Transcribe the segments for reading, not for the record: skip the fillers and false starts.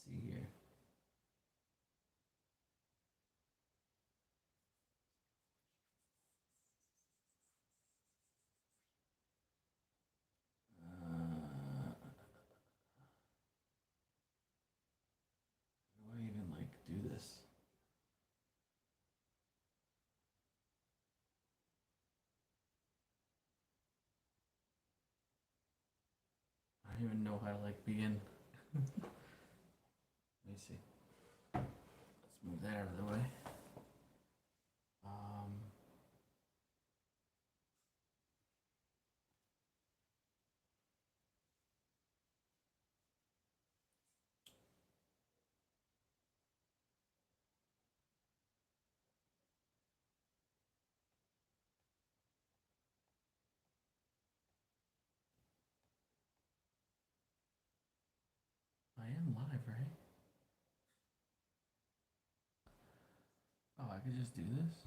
see here. How do I even like do this? I don't even know how to like begin. Let me see. Let's move that out of the way. I am live, right? Oh, I could just do this?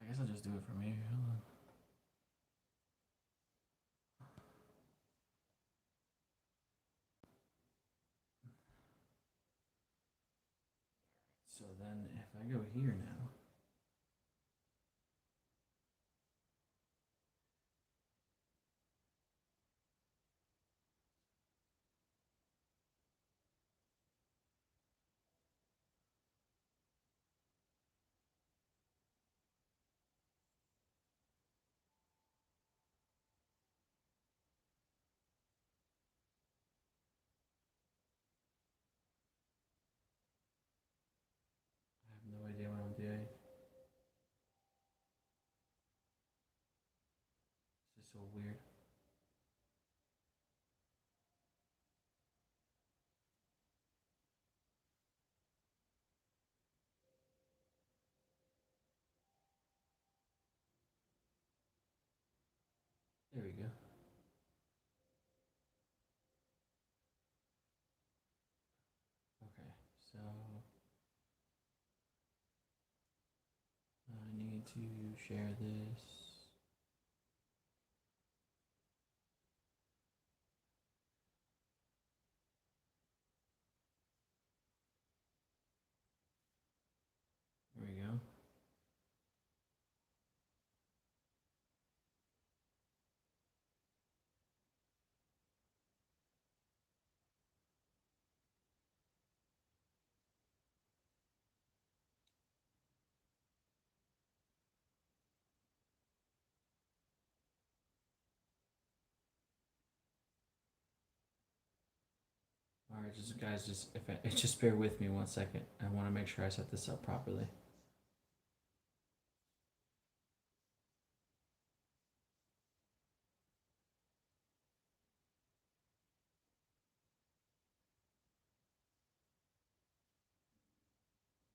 I guess I'll just do it from here. Hold on. So then if I go here now, I have no idea what I'm doing. This is so weird. There we go. Okay, so I need to share this. There we go. All right, just guys, just bear with me 1 second. I want to make sure I set this up properly.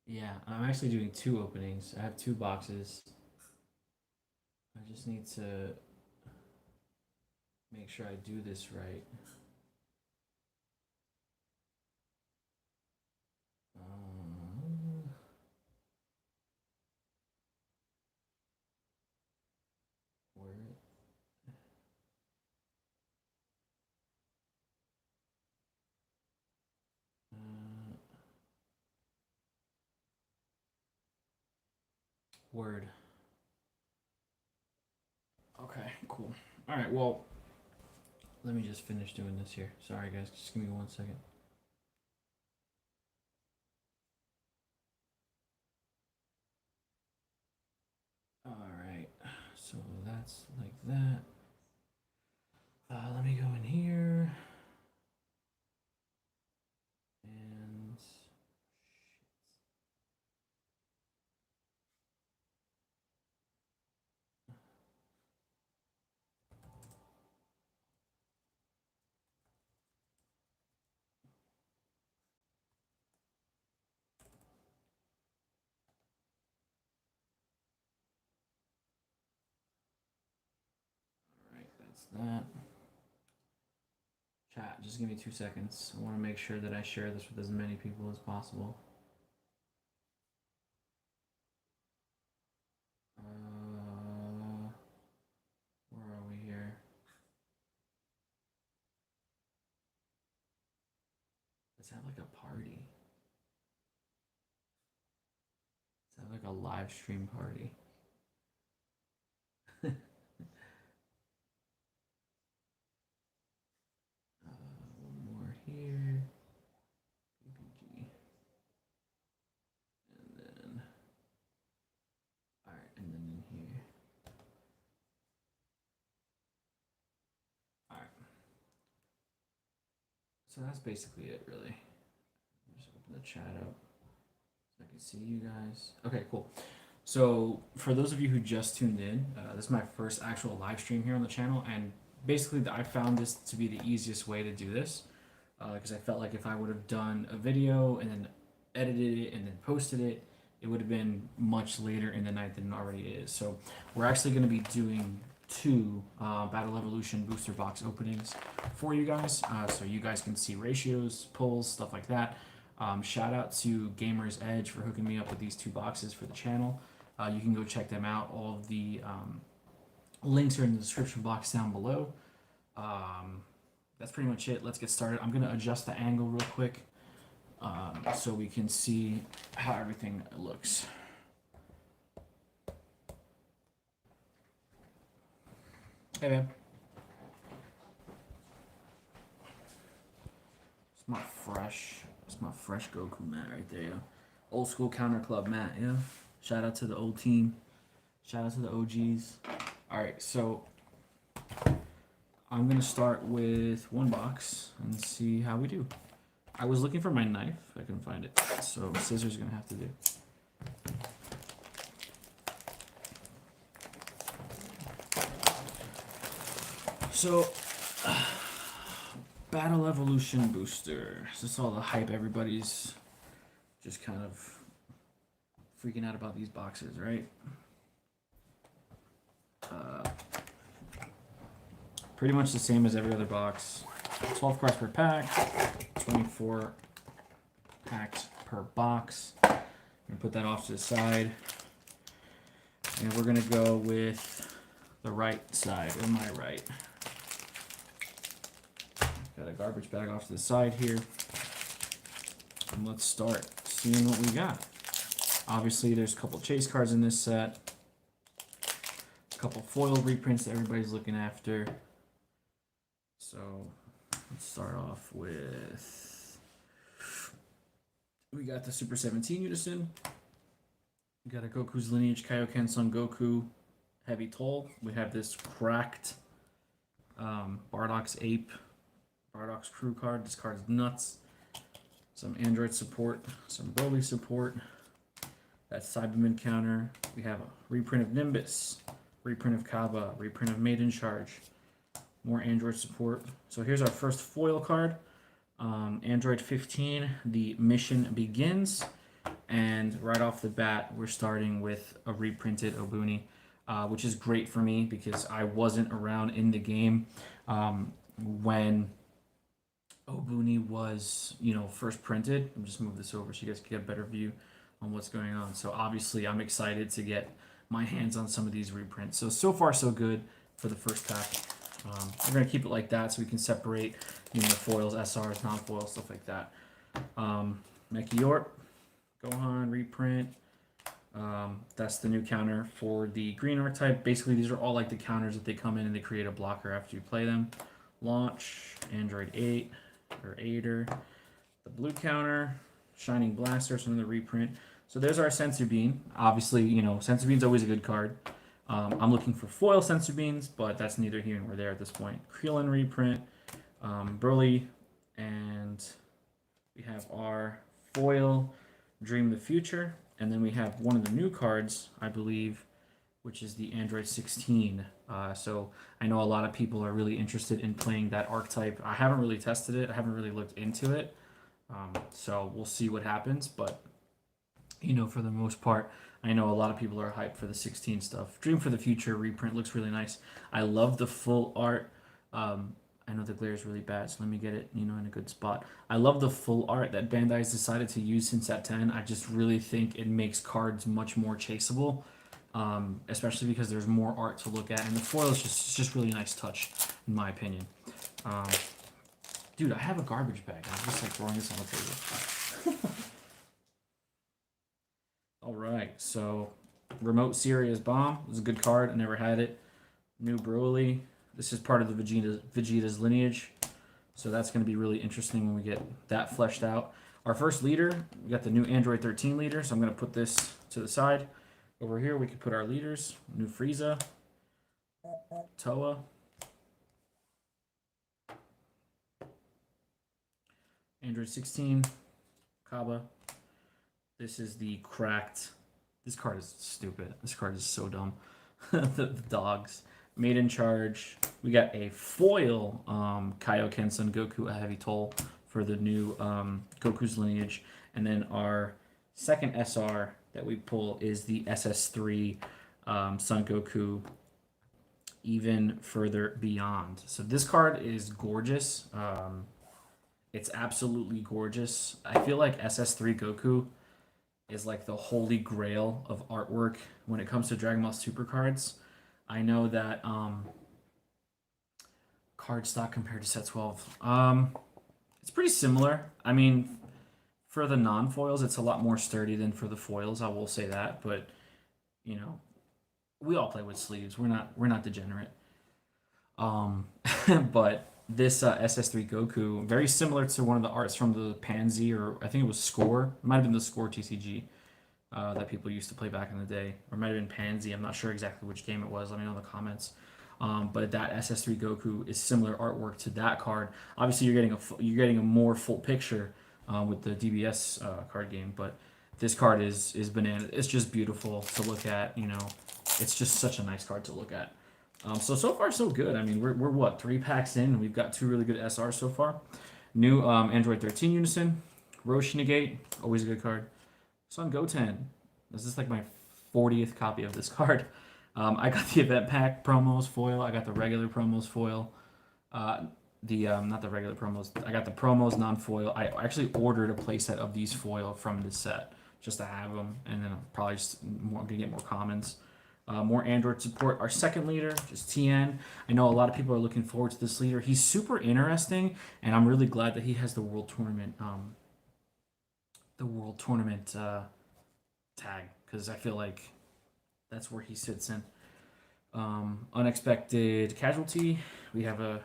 Yeah, I'm actually doing two openings. I have two boxes. I just need to make sure I do this right. Where? Word. Okay, cool. All right, well, let me just finish doing this here. Sorry, guys. Just give me 1 second. All right, so that's like that. Let me go in here. And all right, that's that. Chat, just give me 2 seconds. I want to make sure that I share this with as many people as possible. Where are we here? Let's have like a party. Let's have like a live stream party. One more here. PPG. And then, alright, and then in here. Alright. So that's basically it, really. Just open the chat up so I can see you guys. Okay, cool. So for those of you who just tuned in, this is my first actual live stream here on the channel, and basically I found this to be the easiest way to do this, because I felt like if I would have done a video and then edited it and then posted it, it would have been much later in the night than it already is. So we're actually going to be doing two Battle Evolution booster box openings for you guys, so you guys can see ratios, pulls, stuff like that. Shout out to Gamer's Edge for hooking me up with these two boxes for the channel. You can go check them out. All of the links are in the description box down below. That's pretty much it. Let's get started. I'm going to adjust the angle real quick so we can see how everything looks. Hey, man. It's my fresh Goku mat right there, yo. Old school counter club mat, yeah. Shout out to the old team. Shout out to the OGs. Alright, so I'm gonna start with one box and see how we do. I was looking for my knife, I couldn't find it. So scissors are gonna have to do. So Battle Evolution booster. This is all the hype. Everybody's just kind of freaking out about these boxes, right? Pretty much the same as every other box. 12 cards per pack, 24 packs per box. I'm gonna put that off to the side. And we're gonna go with the right side, or my right. Got a garbage bag off to the side here. And let's start seeing what we got. Obviously, there's a couple chase cards in this set. A couple foil reprints that everybody's looking after. So, let's start off with... We got the Super 17 Unison. We got a Goku's Lineage Kaioken Son Goku Heavy Toll. We have this cracked Bardock's Ape. Bardock's Crew card. This card's nuts. Some Android support. Some Broly support. That Cyberman counter. We have a reprint of Nimbus. Reprint of Kaba. Reprint of Maiden Charge. More Android support. So here's our first foil card. Android 15. The mission begins. And right off the bat, we're starting with a reprinted Obuni. Which is great for me because I wasn't around in the game when Obuni was, first printed. I'll just move this over so you guys can get a better view on what's going on. So obviously I'm excited to get my hands on some of these reprints. So far so good for the first pack. We're going to keep it like that so we can separate, the foils, SRs, non-foils, stuff like that. Mekiort, Gohan, reprint. That's the new counter for the green archetype. Basically, these are all like the counters that they come in and they create a blocker after you play them. Launch, Android 8, or 8er. The blue counter, Shining Blaster, so another reprint. So there's our Sensu Bean. Obviously, Sensu Bean's always a good card. I'm looking for foil Sensu Beans, but that's neither here nor there at this point. Krillin reprint, Broly, and we have our foil Dream the Future. And then we have one of the new cards, I believe, which is the Android 16. So I know a lot of people are really interested in playing that archetype. I haven't really tested it. I haven't really looked into it. So we'll see what happens. But, for the most part, I know a lot of people are hyped for the 16 stuff. Dream for the Future reprint looks really nice. I love the full art. I know the glare is really bad, so let me get it, in a good spot. I love the full art that Bandai's decided to use since at 10. I just really think it makes cards much more chaseable, especially because there's more art to look at, and the foil is just really nice touch, in my opinion. Dude, I have a garbage bag. I'm just like throwing this on the table. All right, so Remote Serious Bomb was a good card. I never had it. New Broly. This is part of the Vegeta's lineage. So that's going to be really interesting when we get that fleshed out. Our first leader, we got the new Android 13 leader. So I'm going to put this to the side. Over here, we can put our leaders. New Frieza. Toa. Android 16. Kaba. This is the cracked. This card is stupid. This card is so dumb. the dogs. Made in Charge. We got a foil Kaioken Son Goku, a heavy toll for the new Goku's lineage. And then our second SR that we pull is the SS3 Son Goku Even Further Beyond. So this card is gorgeous. It's absolutely gorgeous. I feel like SS3 Goku is like the holy grail of artwork when it comes to Dragon Ball Super cards. I know that card stock compared to set 12. It's pretty similar. I mean, for the non-foils, it's a lot more sturdy than for the foils. I will say that, but you know, we all play with sleeves. We're not degenerate. But this SS3 Goku, very similar to one of the arts from the Pansy, or I think it was Score. It might have been the Score TCG that people used to play back in the day, or it might have been Pansy. I'm not sure exactly which game it was. Let me know in the comments. But that SS3 Goku is similar artwork to that card. Obviously, you're getting a more full picture with the DBS card game, but this card is banana. It's just beautiful to look at. You know, it's just such a nice card to look at. So far so good. I mean, we're what, 3 packs in, and we've got 2 really good SRs so far. New Android 13 Unison, Roshi Negate, always a good card. Son Goten. This is like my 40th copy of this card. I got the event pack promos foil. I got the regular promos foil. Not the regular promos. I got the promos non-foil. I actually ordered a playset of these foil from this set just to have them, and then I'm probably just gonna get more commons. More Android support. Our second leader, just TN. I know a lot of people are looking forward to this leader. He's super interesting, and I'm really glad that he has the World Tournament. Tag, because I feel like that's where he sits in. Unexpected Casualty. We have a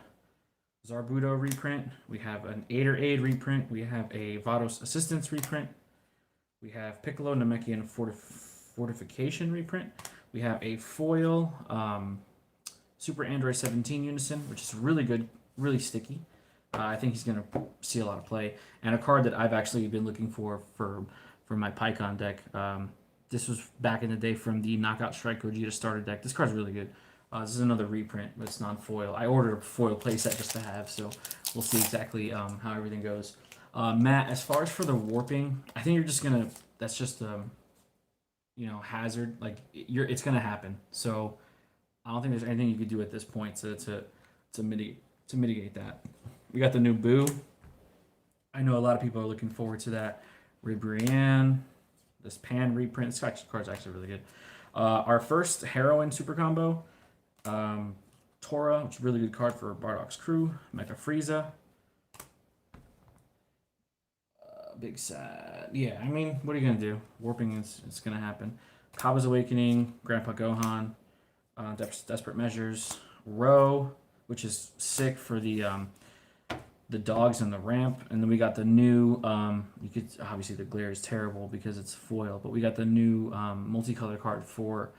Zarbuto reprint. We have an Aider Aid reprint. We have a Vados Assistance reprint. We have Piccolo Namekian Fortification reprint. We have a foil Super Android 17 Unison, which is really good, really sticky. I think he's going to see a lot of play. And a card that I've actually been looking for my PyCon deck. This was back in the day from the Knockout Strike Gogeta starter deck. This card's really good. This is another reprint, but it's non-foil. I ordered a foil playset just to have, so we'll see exactly how everything goes. Matt, as far as for the warping, I think you're just going to... That's just, hazard. Like, it's going to happen. So I don't think there's anything you could do at this point to mitigate that. We got the new Boo. I know a lot of people are looking forward to that. Ribrianne, this Pan reprint. This card's actually really good. Our first Heroine super combo. Tora, which is a really good card for Bardock's crew. Mecha Frieza. Big sad. Yeah, I mean, what are you going to do? Warping it's going to happen. Kaba's Awakening. Grandpa Gohan. Desperate Measures. Ro, which is sick for the dogs and the ramp. And then we got the new, you could, obviously the glare is terrible because it's foil, but we got the new multicolor card for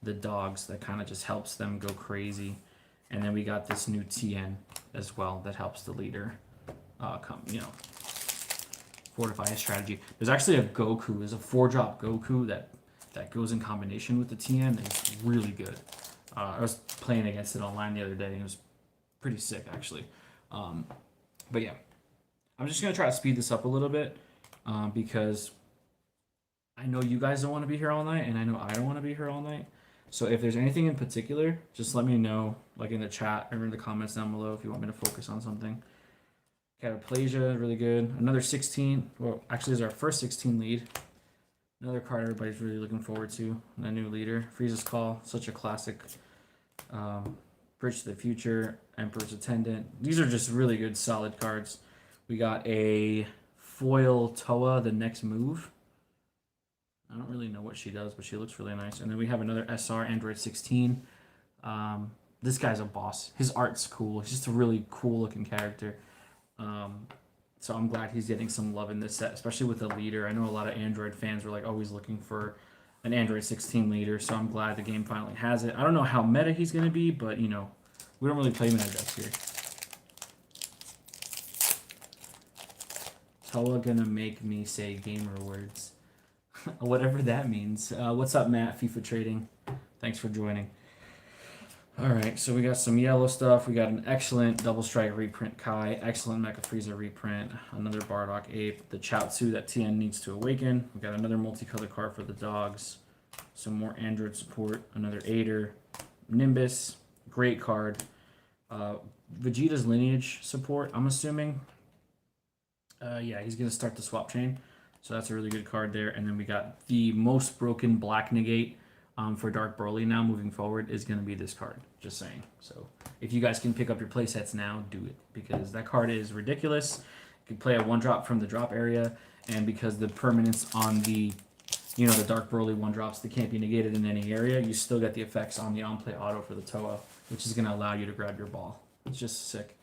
the dogs that kind of just helps them go crazy. And then we got this new TN as well that helps the leader fortify his strategy. There's actually a Goku, there's a 4-drop Goku that goes in combination with the TN. It's really good. I was playing against it online the other day, and it was pretty sick, actually. But yeah, I'm just going to try to speed this up a little bit because I know you guys don't want to be here all night, and I know I don't want to be here all night. So if there's anything in particular, just let me know, like in the chat or in the comments down below if you want me to focus on something. Cataplasia, really good. Another 16. Well, actually, this is our first 16 lead. Another card everybody's really looking forward to. A new leader. Frieza's Call, such a classic Bridge to the Future, Emperor's Attendant. These are just really good, solid cards. We got a foil Toa, The Next Move. I don't really know what she does, but she looks really nice. And then we have another SR, Android 16. This guy's a boss. His art's cool. He's just a really cool looking character. So I'm glad he's getting some love in this set, especially with the leader. I know a lot of Android fans were like always looking for an Android 16 leader, so I'm glad the game finally has it. I don't know how meta he's going to be, but, you know, we don't really play meta decks here. Toa gonna make me say gamer words. Whatever that means. What's up, Matt? FIFA Trading. Thanks for joining. Alright, so we got some yellow stuff. We got an excellent Double Strike reprint Kai, excellent Mecha Frieza reprint, another Bardock Ape, the Chaozu that TN needs to awaken. We got another multicolor card for the dogs, some more Android support, another Aider, Nimbus, great card. Vegeta's Lineage support, I'm assuming. Yeah, he's going to start the swap chain, so that's a really good card there. And then we got the most broken Black Negate. For Dark Broly now moving forward is going to be this card. Just saying. So if you guys can pick up your playsets now, do it. Because that card is ridiculous. You can play a 1-drop from the drop area. And because the permanents on the, you know, the Dark Broly 1-drops, they can't be negated in any area, you still get the effects on the on-play auto for the Toa, which is going to allow you to grab your ball. It's just sick.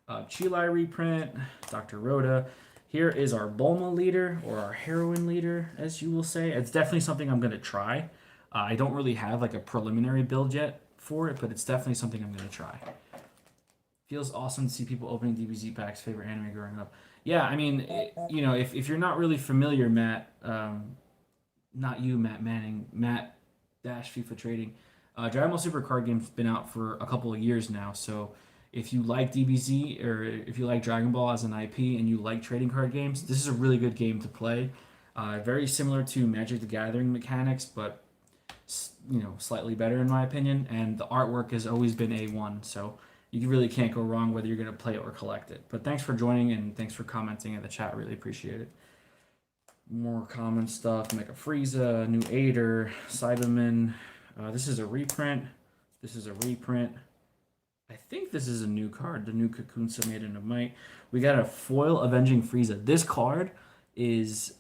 Chilai reprint, Dr. Rhoda. Here is our Bulma leader, or our heroine leader, as you will say. It's definitely something I'm going to try. I don't really have like a preliminary build yet for it, but it's definitely something I'm going to try. Feels awesome to see people opening DBZ packs, favorite anime growing up. Yeah, I mean, you know, if you're not really familiar, Matt, not you, Matt Manning, Matt Dash FIFA Trading, Dragon Ball Super card game's been out for a couple of years now, so if you like DBZ or if you like Dragon Ball as an IP and you like trading card games, this is a really good game to play. Very similar to Magic the Gathering mechanics, but you know, slightly better in my opinion, and the artwork has always been A1, so you really can't go wrong whether you're going to play it or collect it. But thanks for joining, and thanks for commenting in the chat, really appreciate it. More common stuff, Mecha Frieza, new Aider, Cyberman. This is a reprint. This is a reprint. I think this is a new card, the new Cocoon Maiden of Might. We got a foil Avenging Frieza. This card is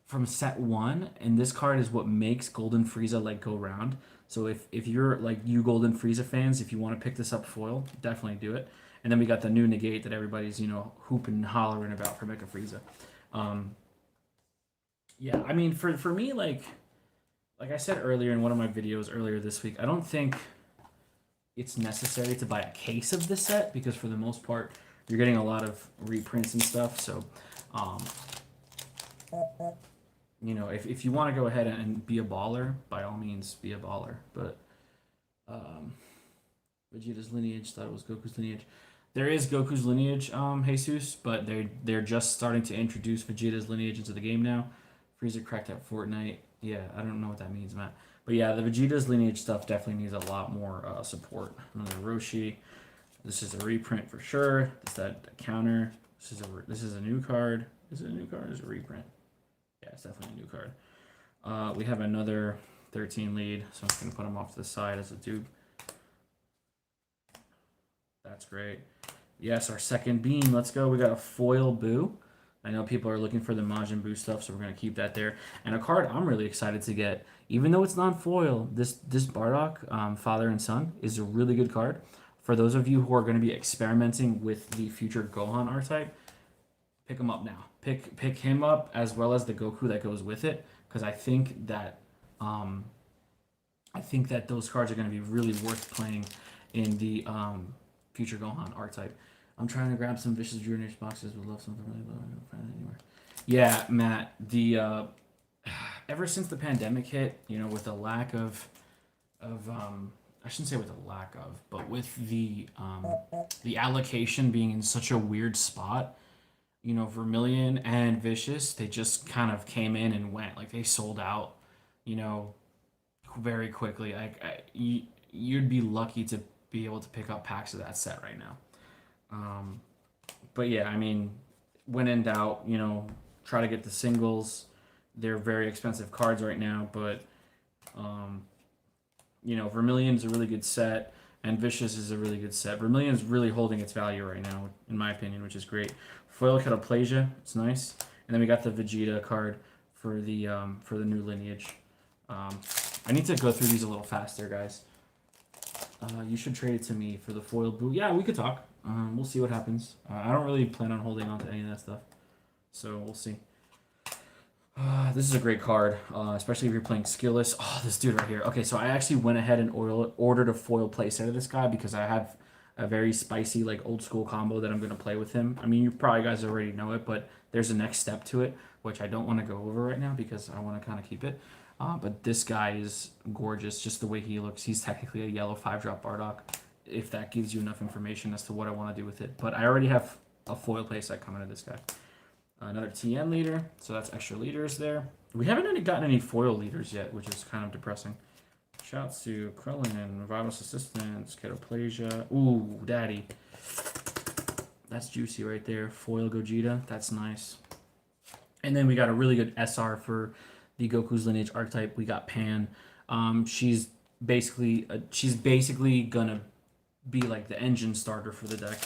from set 1, and this card is what makes Golden Frieza like go round. So if you're like you Golden Frieza fans, if you want to pick this up foil, definitely do it. And then we got the new negate that everybody's, you know, hooping and hollering about for Mecha Frieza. Yeah, I mean for me, like I said earlier in one of my videos earlier this week, I don't think it's necessary to buy a case of this set because for the most part you're getting a lot of reprints and stuff. So you know, if you want to go ahead and be a baller, by all means, be a baller. But Vegeta's Lineage, thought it was Goku's Lineage. There is Goku's Lineage, Jesus, but they're just starting to introduce Vegeta's Lineage into the game now. Frieza cracked at Fortnite. Yeah, I don't know what that means, Matt. But yeah, the Vegeta's Lineage stuff definitely needs a lot more support. Another Roshi. This is a reprint for sure. This that counter. This is a new card. Is it a new card? Or is it a reprint? Yeah, it's definitely a new card. We have another 13 lead, so I'm just going to put him off to the side as a dupe. That's great. Yes, our second beam. Let's go. We got a foil Boo. I know people are looking for the Majin Buu stuff, so we're going to keep that there. And a card I'm really excited to get, even though it's non-foil, this Bardock, Father and Son, is a really good card. For those of you who are going to be experimenting with the future Gohan archetype, pick him up now. Pick him up as well as the Goku that goes with it, because I think that those cards are going to be really worth playing in the future Gohan archetype. I'm trying to grab some Vicious Juniors boxes. Would love something really low. I don't find it anywhere. Yeah, Matt. The ever since the pandemic hit, you know, with the lack of I shouldn't say with the lack of, but with the allocation being in such a weird spot, you know, Vermilion and Vicious, they just kind of came in and went. Like, they sold out, you know, very quickly. Like, you'd be lucky to be able to pick up packs of that set right now. But yeah, I mean, when in doubt, you know, try to get the singles. They're very expensive cards right now, but, you know, Vermilion's a really good set. And Vicious is a really good set. Vermilion is really holding its value right now, in my opinion, which is great. Foil Cataplasia, it's nice. And then we got the Vegeta card for the new lineage. I need to go through these a little faster, guys. You should trade it to me for the foil boot. Yeah, we could talk. We'll see what happens. I don't really plan on holding on to any of that stuff, so we'll see. This is a great card, especially if you're playing skillless. Oh, this dude right here. Okay, so I actually went ahead and ordered a foil playset of this guy because I have a very spicy, like, old school combo that I'm going to play with him. I mean, you probably guys already know it, but there's a next step to it, which I don't want to go over right now because I want to kind of keep it. But this guy is gorgeous, just the way he looks. He's technically a yellow 5-drop Bardock, if that gives you enough information as to what I want to do with it. But I already have a foil playset coming to this guy. Another TN leader, so that's extra leaders there. We haven't gotten any foil leaders yet, which is kind of depressing. Chaozu, Krillin, Virus Assistance, Cataplasia. Ooh, daddy. That's juicy right there. Foil Gogeta, that's nice. And then we got a really good SR for the Goku's Lineage archetype. We got Pan. She's basically gonna be like the engine starter for the deck.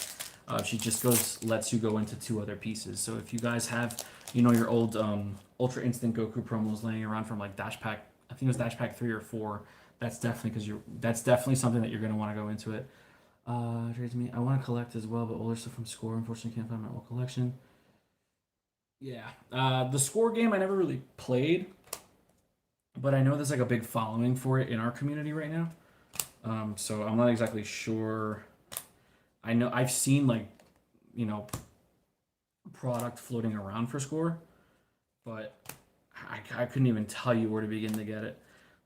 She just lets you go into 2 other pieces. So if you guys have, your old Ultra Instant Goku promos laying around from like Dash Pack, I think it was Dash Pack 3 or 4. That's definitely something that you're gonna want to go into it. Trades me. I want to collect as well, but older stuff from Score. Unfortunately, can't find my old collection. Yeah, the Score game I never really played, but I know there's like a big following for it in our community right now. So I'm not exactly sure. I know I've seen product floating around for Score, but I couldn't even tell you where to begin to get it.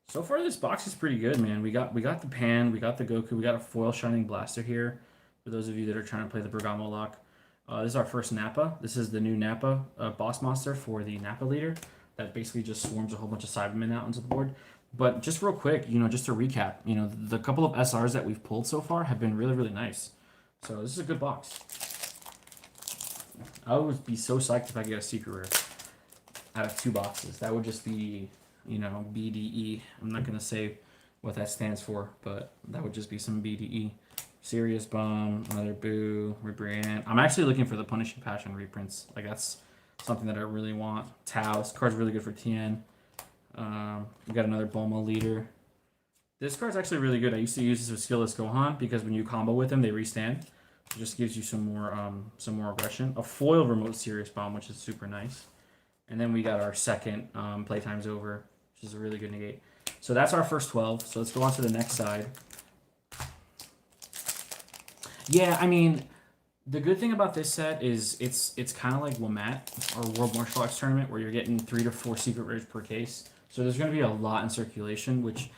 So far, this box is pretty good, man. We got the Pan, we got the Goku, we got a foil Shining Blaster here. For those of you that are trying to play the Bergamo lock, this is our first Nappa. This is the new Nappa boss monster for the Nappa leader that basically just swarms a whole bunch of Cybermen out onto the board. But just real quick, just to recap, the couple of SRs that we've pulled so far have been really, really nice. So this is a good box. I would be so psyched if I get a secret rare out of 2 boxes. That would just be, BDE. I'm not going to say what that stands for, but that would just be some BDE. Serious Bomb, another Boo, Rebrand. I'm actually looking for the Punishing Passion reprints. Like, that's something that I really want. Tau, this card's really good for TN. We got another Bulma leader. This card's actually really good. I used to use this with Skillless Gohan because when you combo with them, they restand. It just gives you some more aggression. A foil remote Serious Bomb, which is super nice. And then we got our second Playtime's Over, which is a really good negate. So that's our first 12. So let's go on to the next side. Yeah, I mean, the good thing about this set is it's kind of like WMAT, or World Martial Arts Tournament, where you're getting 3 to 4 secret rares per case. So there's going to be a lot in circulation, which,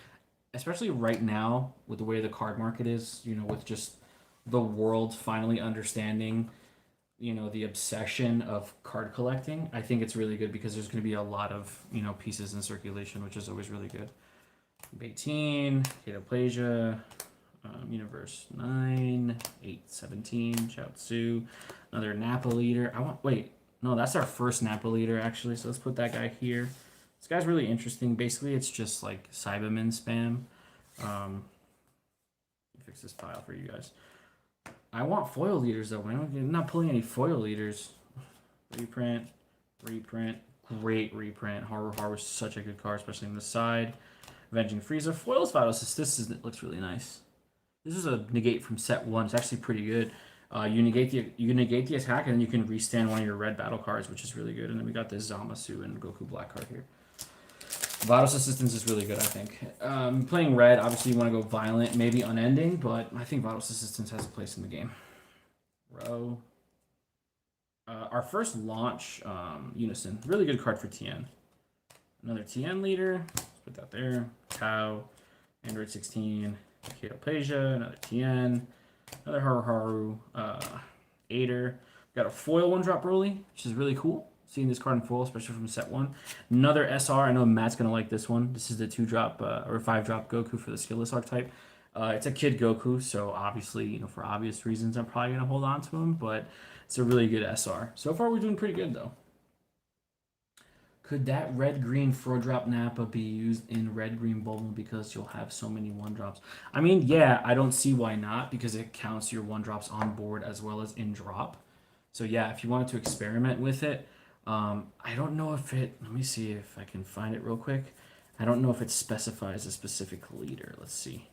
especially right now, with the way the card market is, with just the world finally understanding, the obsession of card collecting, I think it's really good because there's going to be a lot of, pieces in circulation, which is always really good. 18, Cataplasia, Universe 9, 817, Chaozu, another Nappa leader. No, that's our first Nappa leader, actually, so let's put that guy here. This guy's really interesting. Basically, it's just like Cybermen spam. Let me fix this file for you guys. I want foil leaders, though. I'm not pulling any foil leaders. Reprint. Great reprint. Haru is such a good card, especially on the side. Avenging Frieza. Foil's Photosynthesis looks really nice. This is a negate from set 1. It's actually pretty good. You negate the attack, and then you can restand one of your red battle cards, which is really good. And then we got this Zamasu and Goku Black card here. Vados Assistance is really good, I think. Playing red, obviously you want to go violent, maybe unending, but I think Vados Assistance has a place in the game. Row. Our first launch, Unison. Really good card for TN. Another TN leader. Let's put that there. Tau. Android 16. Cataplasia. Another TN. Another Haru. Aider. Got a foil 1-drop Broly, which is really cool. Seeing this card in full, especially from set 1. Another SR. I know Matt's going to like this one. This is the 2-drop or 5-drop Goku for the Skillless archetype. It's a kid Goku, so obviously, for obvious reasons, I'm probably going to hold on to him, but it's a really good SR. So far, we're doing pretty good, though. Could that red-green 4-drop Nappa be used in red-green Bulma because you'll have so many 1-drops? I mean, yeah, I don't see why not because it counts your 1-drops on board as well as in drop. So yeah, if you wanted to experiment with it, I don't know if it, let me see if I can find it real quick. I don't know if it specifies a specific leader. Let's see.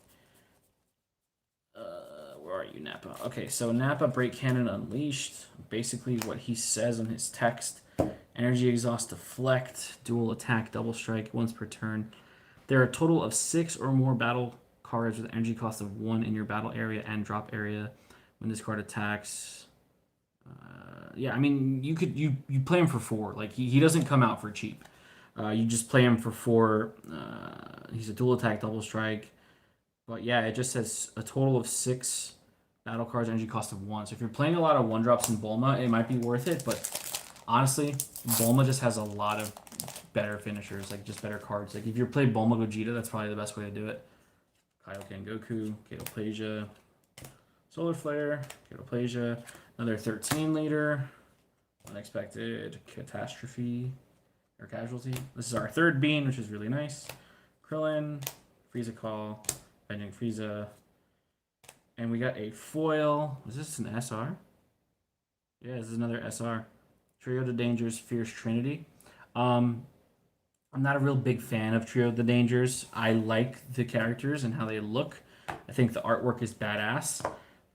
Where are you, Nappa? Okay, so Nappa Break Cannon Unleashed. Basically what he says in his text. Energy Exhaust Deflect, Dual Attack, Double Strike, once per turn. There are a total of 6 or more battle cards with energy cost of 1 in your battle area and drop area when this card attacks. Yeah, I mean, you play him for 4. Like, he doesn't come out for cheap. You just play him for 4. He's a dual attack, double strike. But yeah, it just says a total of 6 battle cards, energy cost of 1. So if you're playing a lot of 1-drops in Bulma, it might be worth it. But honestly, Bulma just has a lot of better finishers, like just better cards. Like if you play Bulma Gogeta, that's probably the best way to do it. Kaioken Goku, Katoplasia, Solar Flare, Katoplasia, another 13 leader, Unexpected Catastrophe or Casualty. This is our 3rd bean, which is really nice. Krillin, Frieza Call, Bending Frieza, and we got a foil. Is this an SR? Yeah, this is another SR. Trio the Dangers, Fierce Trinity. I'm not a real big fan of Trio the Dangers. I like the characters and how they look. I think the artwork is badass,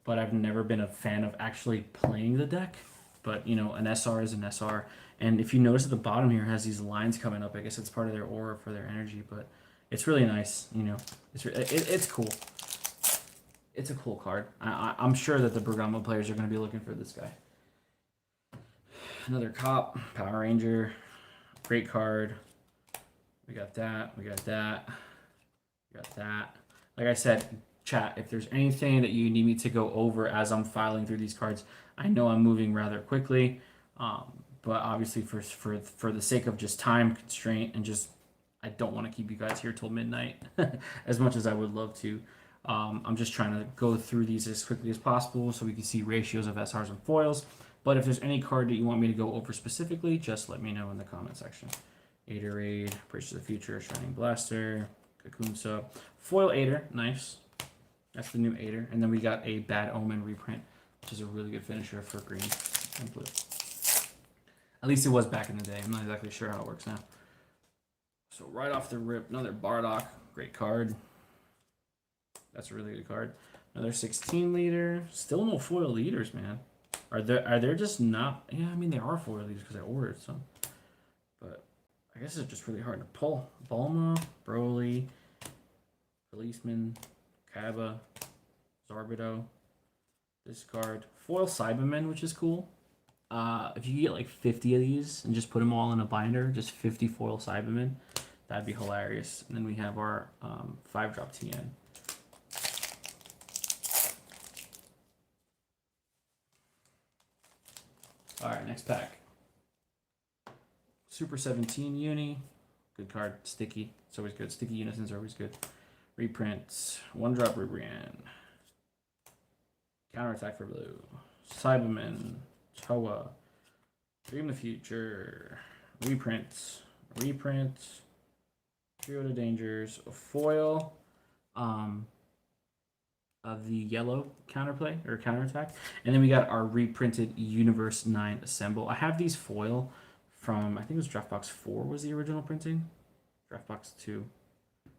but I've never been a fan of actually playing the deck. But, you know, an SR is an SR. And if you notice at the bottom here, it has these lines coming up. I guess it's part of their aura for their energy, but it's really nice, you know. It's cool. It's a cool card. I'm sure that the Bergamo players are going to be looking for this guy. Another Cop, Power Ranger, great card. We got that, we got that, we got that. Like I said, chat, if there's anything that you need me to go over as I'm filing through these cards, I know I'm moving rather quickly, but obviously for the sake of just time constraint and just, I don't want to keep you guys here till midnight as much as I would love to. I'm just trying to go through these as quickly as possible so we can see ratios of SRs and foils. But if there's any card that you want me to go over specifically, just let me know in the comment section. Ader Raid, Bridge to the Future, Shining Blaster, Cocoon Sub, Foil Ader, nice. That's the new Ader. And then we got a Bad Omen reprint, which is a really good finisher for green and blue. At least it was back in the day. I'm not exactly sure how it works now. So right off the rip, another Bardock, great card. That's a really good card. Another 16 leader. Still no foil leaders, man. Are there just not? Yeah, I mean they are foil leaders because I ordered some. But I guess it's just really hard to pull. Bulma, Broly, Policeman, Kaba, Zarbido. This card. Foil Cybermen, which is cool. If you get like 50 of these and just put them all in a binder, just 50 foil Cybermen, that'd be hilarious. And then we have our 5-drop TN. Alright, next pack. Super 17 Uni. Good card. Sticky. It's always good. Sticky Unisons are always good. Reprints. 1-drop Rubrian. Counterattack for blue. Cyberman. Toa. Dream the Future. Reprints. Reprints. Trio to Dangers. A foil. Of the yellow counterplay or counterattack, and then we got our reprinted Universe 9 Assemble. I have these foil from, I think it was Draft Box 4 was the original printing. Draft Box 2,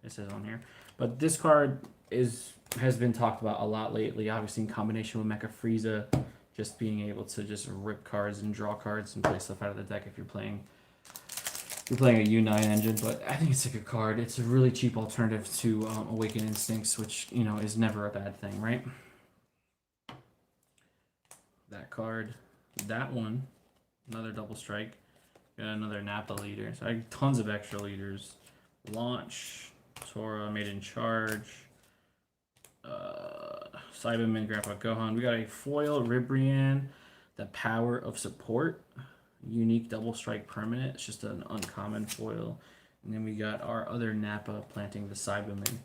it says on here. But this card has been talked about a lot lately, obviously in combination with Mecha Frieza, just being able to just rip cards and draw cards and play stuff out of the deck if you're playing a U9 engine, but I think it's a good card. It's a really cheap alternative to Awaken Instincts, which, you know, is never a bad thing, right? That card. That one. Another double strike. Got another Nappa leader. So I have tons of extra leaders. Launch. Sora, Made in Charge. Cyberman, Grandpa Gohan. We got a foil Ribrian. The Power of Support. Unique double strike permanent. It's just an uncommon foil. And then we got our other Nappa planting the Cyberman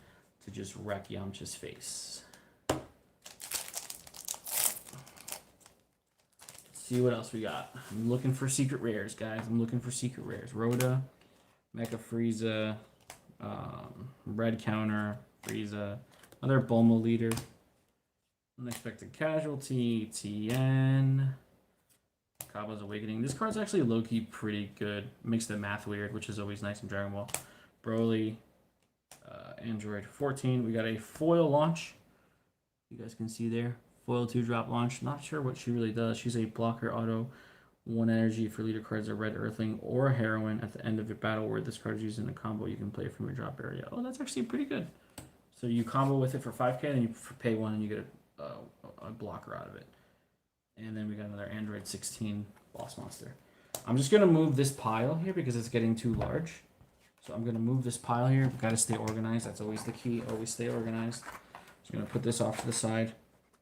to just wreck Yamcha's face. Let's see what else we got. I'm looking for secret rares, guys. I'm looking for secret rares. Rhoda, Mecha Frieza, Red Counter, Frieza, another Bulma leader, Unexpected Casualty, TN, Kaba's Awakening. This card's actually low-key pretty good. Makes the math weird, which is always nice in Dragon Ball. Broly, Android 14. We got a foil launch. You guys can see there. Foil 2-drop launch. Not sure what she really does. She's a blocker auto. 1 energy for leader cards, a red earthling or a heroine at the end of your battle where this card is used in a combo. You can play it from your drop area. Oh, that's actually pretty good. So you combo with it for 5k, then you pay 1 and you get a blocker out of it. And then we got another Android 16 boss monster. I'm just going to move this pile here because it's getting too large. So I'm going to move this pile here. Got to stay organized. That's always the key. Always stay organized. Just going to put this off to the side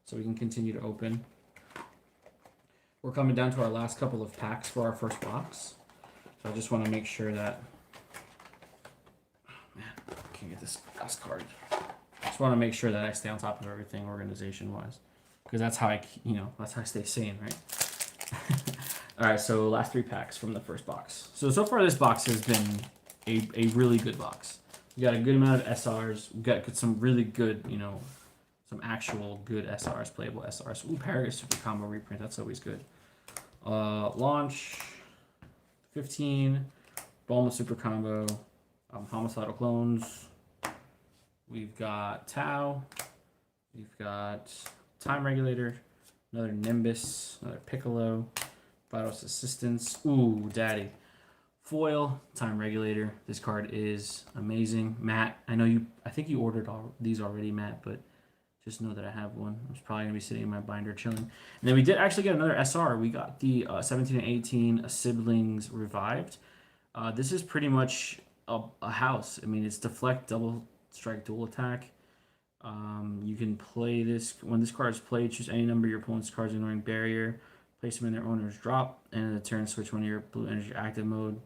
so we can continue to open. We're coming down to our last couple of packs for our first box. So I just want to make sure that... Oh, man, I can't get this last card. I just want to make sure that I stay on top of everything organization-wise. Because that's how that's how I stay sane, right? All right, so last 3 packs from the first box. So far this box has been a really good box. We got a good amount of SRs. We got some really good, some actual good SRs, playable SRs. Ooh, Paragon Super Combo reprint. That's always good. Launch 15. Bulma Super Combo. Homicidal Clones. We've got Tau. We've got Time Regulator. Another Nimbus. Another Piccolo. Vital's Assistance. Ooh, Daddy. Foil, Time Regulator. This card is amazing. Matt, I think you ordered all these already, Matt, but just know that I have one. It's probably going to be sitting in my binder chilling. And then we did actually get another SR. We got the 17 and 18 Siblings Revived. This is pretty much a house. I mean, it's Deflect, Double Strike, Dual Attack. You can play this. When this card is played, choose any number of your opponent's cards ignoring barrier. Place them in their owner's drop. And in the turn, switch one of your blue energy active mode.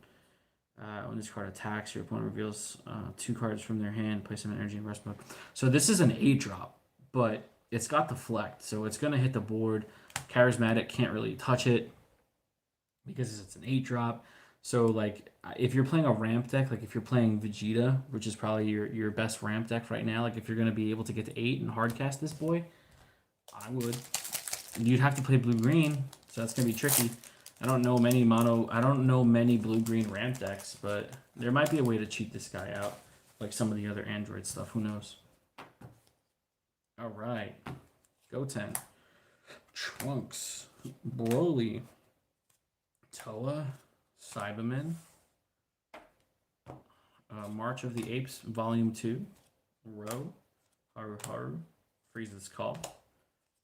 When this card attacks, your opponent reveals 2 cards from their hand. Place them in energy and rest mode. So this is an 8-drop, but it's got Deflect. So it's going to hit the board. Charismatic can't really touch it because it's an 8-drop. So, like, if you're playing a ramp deck, like if you're playing Vegeta, which is probably your best ramp deck right now, like if you're going to be able to get to 8 and hardcast this boy, I would. You'd have to play blue-green, so that's going to be tricky. I don't know many blue-green ramp decks, but there might be a way to cheat this guy out, like some of the other Android stuff. Who knows? All right. Goten. Trunks. Broly. Toa. Cyberman. March of the Apes, Volume 2. Ro. Haru Haru. Frieza's Call.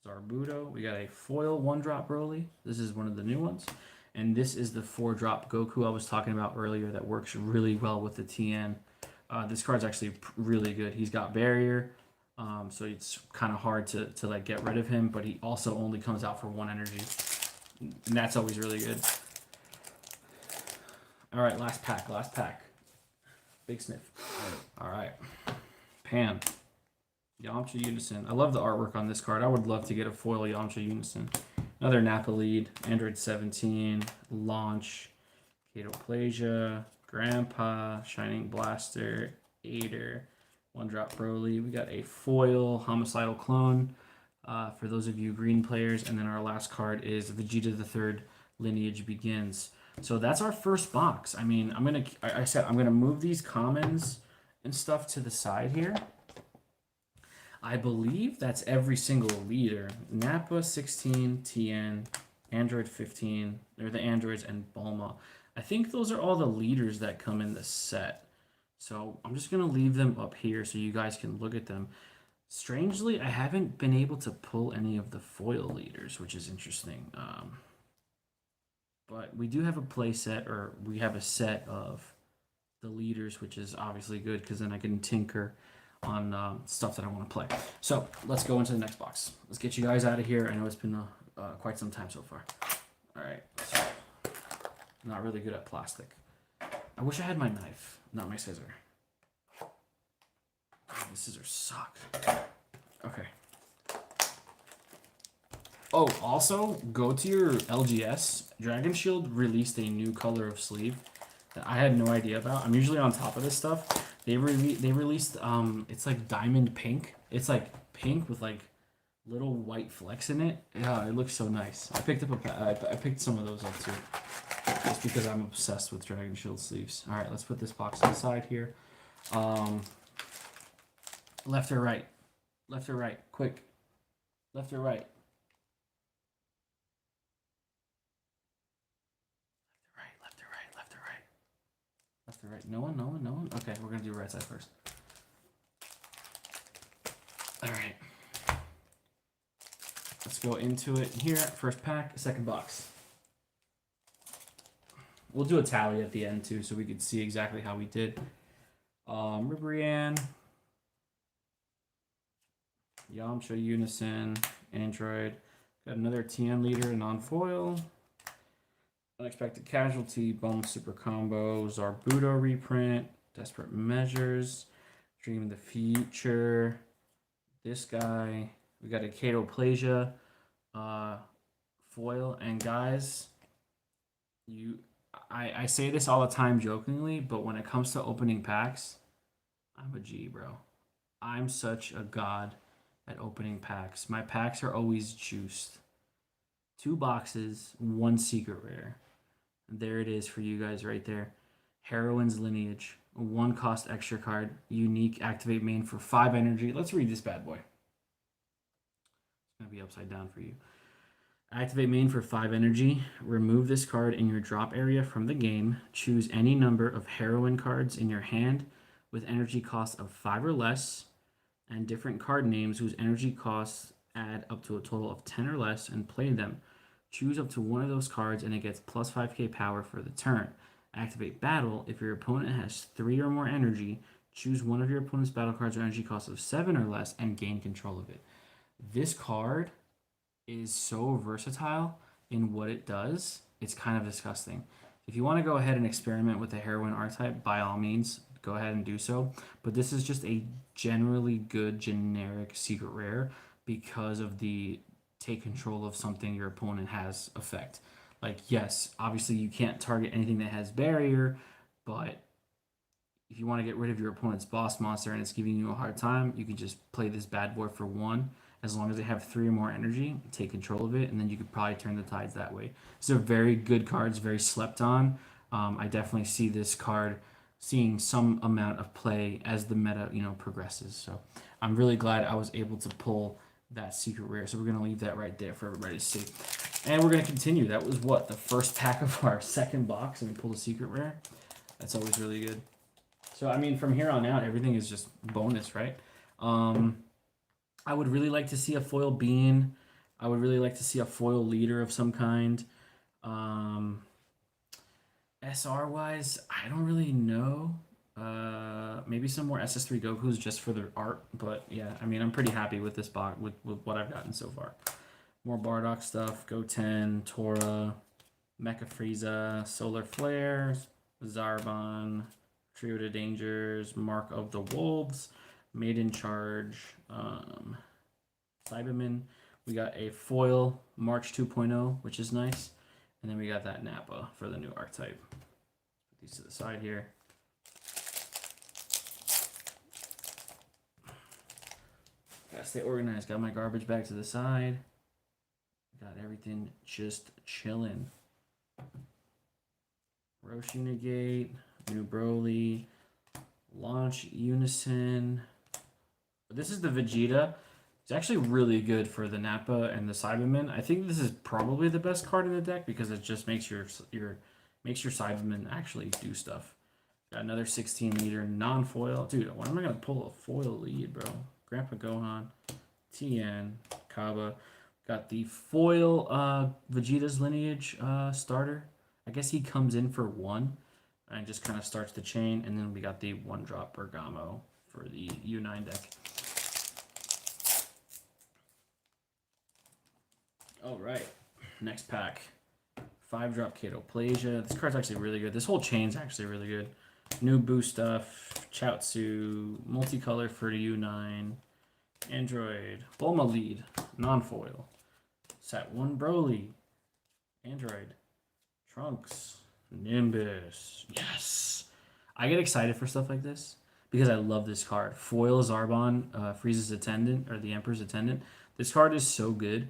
Zarbuto. We got a foil 1-drop Broly. This is one of the new ones. And this is the 4-drop Goku I was talking about earlier that works really well with the TN. This card's actually really good. He's got barrier, so it's kind of hard to like get rid of him, but he also only comes out for 1 energy. And that's always really good. All right, last pack. Big sniff. All right. Pan. Yamcha Unison. I love the artwork on this card. I would love to get a foil Yamcha Unison. Another Nappa lead. Android 17. Launch. Catoplasia. Grandpa. Shining Blaster. Aider. 1-drop Broly. We got a foil Homicidal Clone for those of you green players. And then our last card is Vegeta the Third Lineage Begins. So that's our first box. I mean, I'm going to move these commons and stuff to the side here. I believe that's every single leader. Nappa 16, TN, Android 15, they're the androids, and Bulma. I think those are all the leaders that come in the set. So I'm just going to leave them up here so you guys can look at them. Strangely, I haven't been able to pull any of the foil leaders, which is interesting. But we do have a play set, or we have a set of the leaders, which is obviously good because then I can tinker on stuff that I want to play. So let's go into the next box. Let's get you guys out of here. I know it's been quite some time so far. All right. So, not really good at plastic. I wish I had my knife, not my scissor. God, the scissors suck. Okay. Oh, also, go to your LGS. Dragon Shield released a new color of sleeve that I had no idea about. I'm usually on top of this stuff. They released it's like diamond pink. It's like pink with like little white flecks in it. Yeah, it looks so nice. I picked up I picked some of those up too, just because I'm obsessed with Dragon Shield sleeves. All right, let's put this box on the side here. Left or right? Left or right? Quick. Left or right? Left or right? Left or right? Left or right? No one? No one? No one? Okay, we're gonna do right side first. All right. Let's go into it here. First pack, second box. We'll do a tally at the end too, so we could see exactly how we did. Ribrianne, Yamcha Unison, Android. Got another TN leader, non-foil. Unexpected Casualty, Bone Super Combo, Zarbuto reprint, Desperate Measures, Dream of the Future. This guy. We got a Catoplasia foil. And guys, I say this all the time jokingly, but when it comes to opening packs, I'm a G, bro. I'm such a god at opening packs. My packs are always juiced. 2 boxes, 1 secret rare. There it is for you guys right there. Heroine's Lineage. 1 cost extra card. Unique. Activate main for 5 energy. Let's read this bad boy. It's going to be upside down for you. Activate main for 5 energy. Remove this card in your drop area from the game. Choose any number of Heroine cards in your hand with energy cost of 5 or less, and different card names whose energy costs add up to a total of 10 or less, and play them. Choose up to one of those cards and it gets plus 5k power for the turn. Activate battle. If your opponent has 3 or more energy, choose one of your opponent's battle cards with energy cost of 7 or less and gain control of it. This card is so versatile in what it does. It's kind of disgusting. If you want to go ahead and experiment with the Heroine archetype, by all means, go ahead and do so. But this is just a generally good generic secret rare because of the take control of something your opponent has effect. Like, yes, obviously you can't target anything that has barrier, but if you want to get rid of your opponent's boss monster and it's giving you a hard time, you can just play this bad boy for 1. As long as they have 3 or more energy, take control of it, and then you could probably turn the tides that way. These are very good cards, very slept on. I definitely see this card seeing some amount of play as the meta, progresses. So I'm really glad I was able to pull that secret rare. So we're gonna leave that right there for everybody to see, and we're gonna continue. That was what, the first pack of our second box, and we pulled a secret rare. That's always really good. So I mean, from here on out, everything is just bonus, right? I would really like to see a foil Bean. I would really like to see a foil leader of some kind. SR wise, I don't really know. Maybe some more SS3 Gokus just for the art, but yeah, I mean, I'm pretty happy with this box with what I've gotten so far. More Bardock stuff, Goten, Tora, Mecha Frieza, Solar Flare, Zarbon, Trio to Dangers, Mark of the Wolves, Maiden Charge, Cyberman. We got a foil March 2.0, which is nice. And then we got that Nappa for the new archetype. Put these to the side here. Gotta stay organized. Got my garbage bag to the side. Got everything just chilling. Roshi Negate, New Broly, Launch Unison. This is the Vegeta. It's actually really good for the Nappa and the Cyberman. I think this is probably the best card in the deck because it just makes your Cyberman actually do stuff. Got another 16 liter non-foil. Dude, when am I gonna pull a foil lead, bro? Grandpa Gohan, TN, Kaba. Got the foil Vegeta's Lineage starter. I guess he comes in for 1 and just kind of starts the chain. And then we got the 1-drop Bergamo for the U9 deck. All right, next pack. 5-drop Catoplasia. This card's actually really good. This whole chain's actually really good. New Boo stuff, Chaozu, multicolor for the U9, Android, Bulma lead, non-foil, Sat 1 Broly. Android. Trunks. Nimbus. Yes! I get excited for stuff like this because I love this card. Foil Zarbon, Frieza's Attendant, or the Emperor's Attendant. This card is so good.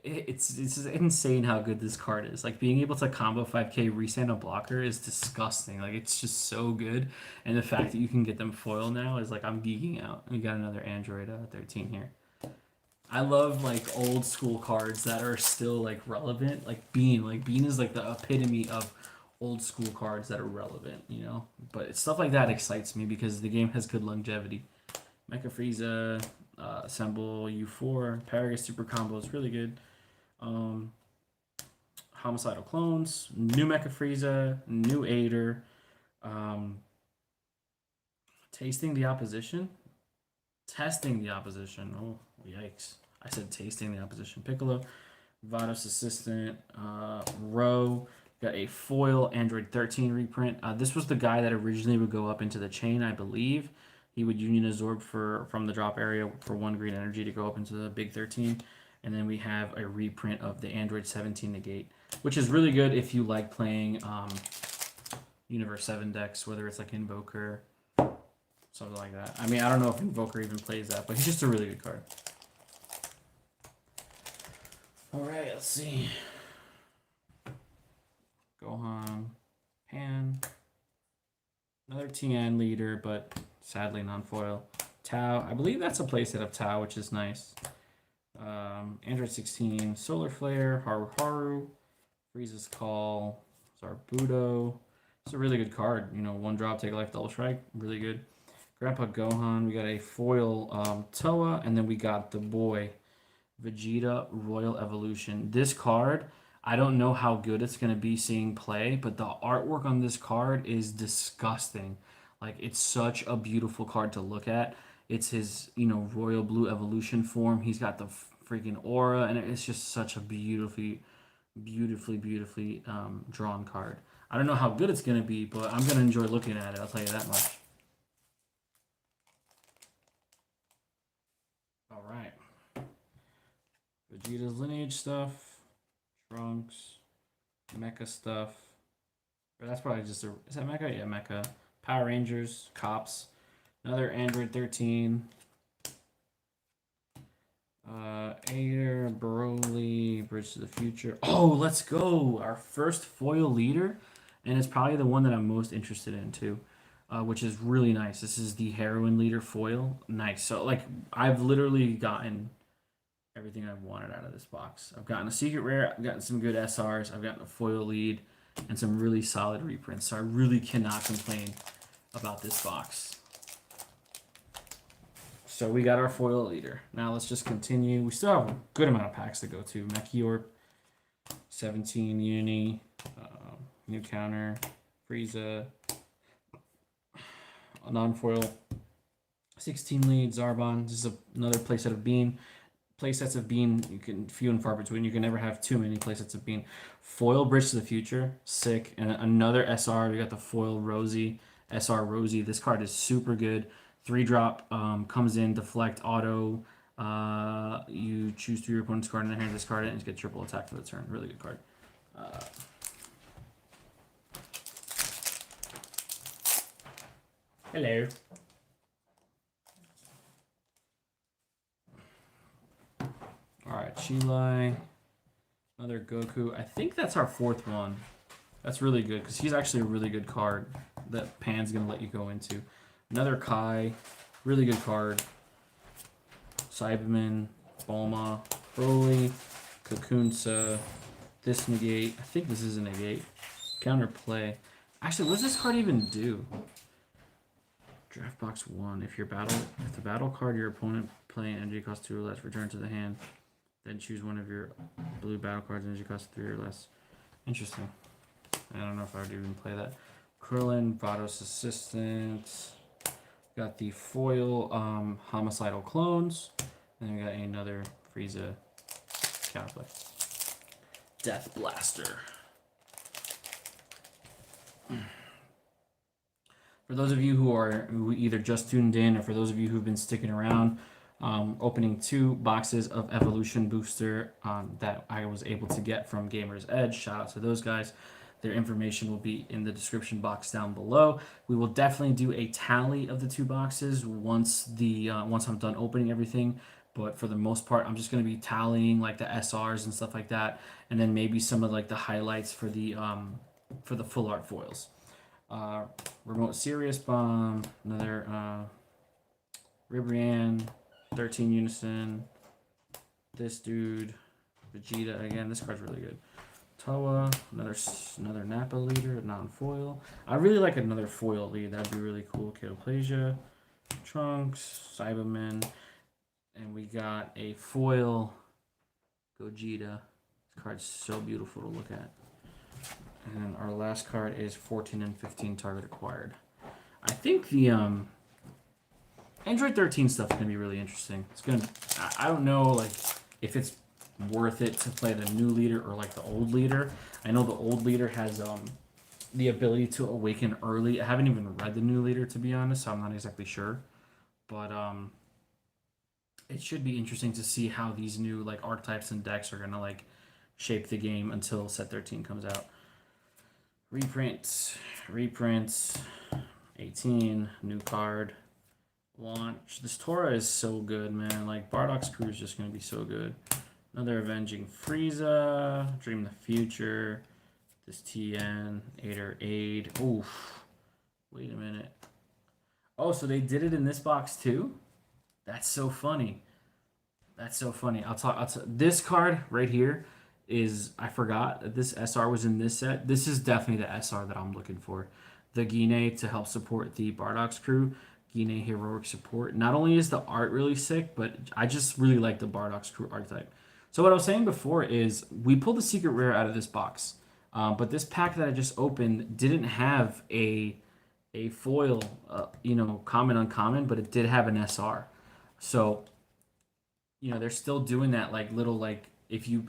It's insane how good this card is. Like, being able to combo 5k restand a blocker is disgusting. Like, it's just so good. And the fact that you can get them foil now is like, I'm geeking out. We got another Android 13 here. I love like old school cards that are still like relevant. Like Bean. Like Bean is like the epitome of old school cards that are relevant, you know? But stuff like that excites me because the game has good longevity. Mecha Frieza, Assemble, U4, Paragus Super Combo is really good. Homicidal Clones, new Mecha Frieza, new Aider, Tasting the Opposition, Testing the Opposition. Oh, yikes. I said tasting the opposition. Piccolo, Vados Assistant, Row. Got a foil Android 13 reprint. This was the guy that originally would go up into the chain, I believe. He would Union Absorb from the drop area for 1 green energy to go up into the big 13. And then we have a reprint of the Android 17 Negate, which is really good if you like playing Universe 7 decks, whether it's like Invoker, something like that. I mean, I don't know if Invoker even plays that, but he's just a really good card. Alright, let's see. Gohan, Pan. Another TN leader, but sadly non-foil. Tau, I believe that's a playset of Tau, which is nice. Android 16, Solar Flare, Haru Haru, Frieza's Call, Zarbuto. It's a really good card. You know, 1 drop, take a life, double strike. Really good. Grandpa Gohan, we got a foil Toa, and then we got the boy Vegeta Royal Evolution. This card, I don't know how good it's going to be seeing play, but the artwork on this card is disgusting. Like, it's such a beautiful card to look at. It's his, you know, Royal Blue Evolution form. He's got the freaking aura, and it's just such a beautifully drawn card. I don't know how good it's going to be, but I'm going to enjoy looking at it. I'll tell you that much. All right. Vegeta's lineage stuff, Trunks, Mecha stuff. Or that's probably just a. Is that Mecha? Yeah, Mecha. Power Rangers, Cops. Another Android 13. Aider, Broly, Bridge to the Future. Oh, let's go! Our first foil leader, and it's probably the one that I'm most interested in too, which is really nice. This is the Heroine leader foil. Nice. So like, I've literally gotten everything I've wanted out of this box. I've gotten a secret rare, I've gotten some good SRs, I've gotten a foil lead, and some really solid reprints. So I really cannot complain about this box. So we got our foil leader. Now let's just continue. We still have a good amount of packs to go to. Mechiorp, 17 Uni, new counter, Frieza, a non-foil, 16 lead, Zarbon. This is another playset of Bean. Playsets of Bean, you can few and far between. You can never have too many playsets of Bean. Foil Bridge to the Future, sick. And another SR. We got the foil Rosie, SR Rosie. This card is super good. 3-drop, comes in, deflect, auto. You choose 3 your opponent's card and hand this card in and you get triple attack for the turn. Really good card. Hello. Alright, Chilai. Another Goku. I think that's our 4th one. That's really good because he's actually a really good card that Pan's going to let you go into. Another Kai. Really good card. Cyberman. Bulma. Broly. Kakunsa. This negate. I think this is a negate. Counterplay. Actually, what does this card even do? Draft box 1. If the battle card your opponent playing energy costs 2 or less, return to the hand. Then choose one of your blue battle cards, energy costs 3 or less. Interesting. I don't know if I would even play that. Krillin, Vados Assistant. Got the foil Homicidal Clones. And then we got another Frieza counterplay. Death Blaster. For those of you who either just tuned in or for those of you who've been sticking around, Opening 2 boxes of Evolution Booster that I was able to get from Gamer's Edge. Shout out to those guys. Their information will be in the description box down below. We will definitely do a tally of the 2 boxes once I'm done opening everything. But for the most part, I'm just going to be tallying like the SRs and stuff like that, and then maybe some of like the highlights for the full art foils. Remote Serious Bomb, another Ribrianne, 13 Unison, this dude, Vegeta again. This card's really good. Toa, another Nappa leader, non-foil. I really like another foil lead. That'd be really cool. Ketoplasia, Trunks, Cyberman, and we got a foil Gogeta. This card's so beautiful to look at. And our last card is 14 and 15 target acquired. I think the Android 13 stuff is gonna be really interesting. It's gonna. I don't know like if it's worth it to play the new leader or like the old leader. I know the old leader has the ability to awaken early. I haven't even read the new leader to be honest, so I'm not exactly sure. But it should be interesting to see how these new like archetypes and decks are gonna like shape the game until set 13 comes out. Reprints, 18, new card, launch. This Tora is so good, man. Like Bardock's crew is just gonna be so good. Another Avenging Frieza, Dream the Future, this TN, Aider Aid. Oof. Wait a minute. Oh, so they did it in this box too? That's so funny. That's so funny. I'll talk. This card right here is, I forgot that this SR was in this set. This is definitely the SR that I'm looking for. The Guinea to help support the Bardock's crew. Guinea heroic support. Not only is the art really sick, but I just really like the Bardock's crew archetype. So what I was saying before is we pulled the secret rare out of this box, but this pack that I just opened didn't have a foil, common uncommon, but it did have an SR. So, they're still doing that like little like if you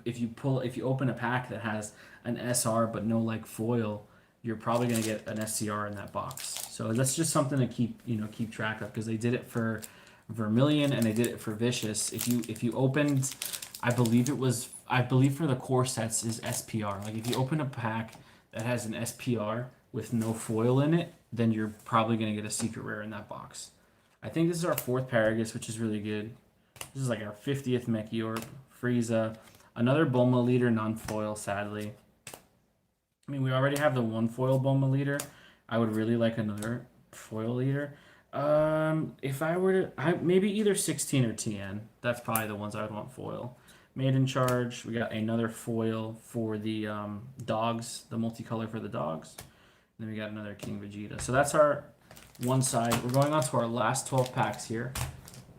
open a pack that has an SR but no like foil, you're probably gonna get an SCR in that box. So that's just something to keep track of, because they did it for Vermilion and they did it for Vicious. If you opened, I believe for the core sets is SPR. Like if you open a pack that has an SPR with no foil in it, then you're probably gonna get a secret rare in that box. I think this is our 4th Paragus, which is really good. This is like our 50th Mechiorp, Frieza, another Bulma leader, non-foil, sadly. I mean, we already have the 1 foil Bulma leader. I would really like another foil leader. If I were to, maybe either 16 or TN. That's probably the ones I would want foil. Maiden Charge. We got another foil for the dogs, the multicolor for the dogs. And then we got another King Vegeta. So that's our one side. We're going on to our last 12 packs here,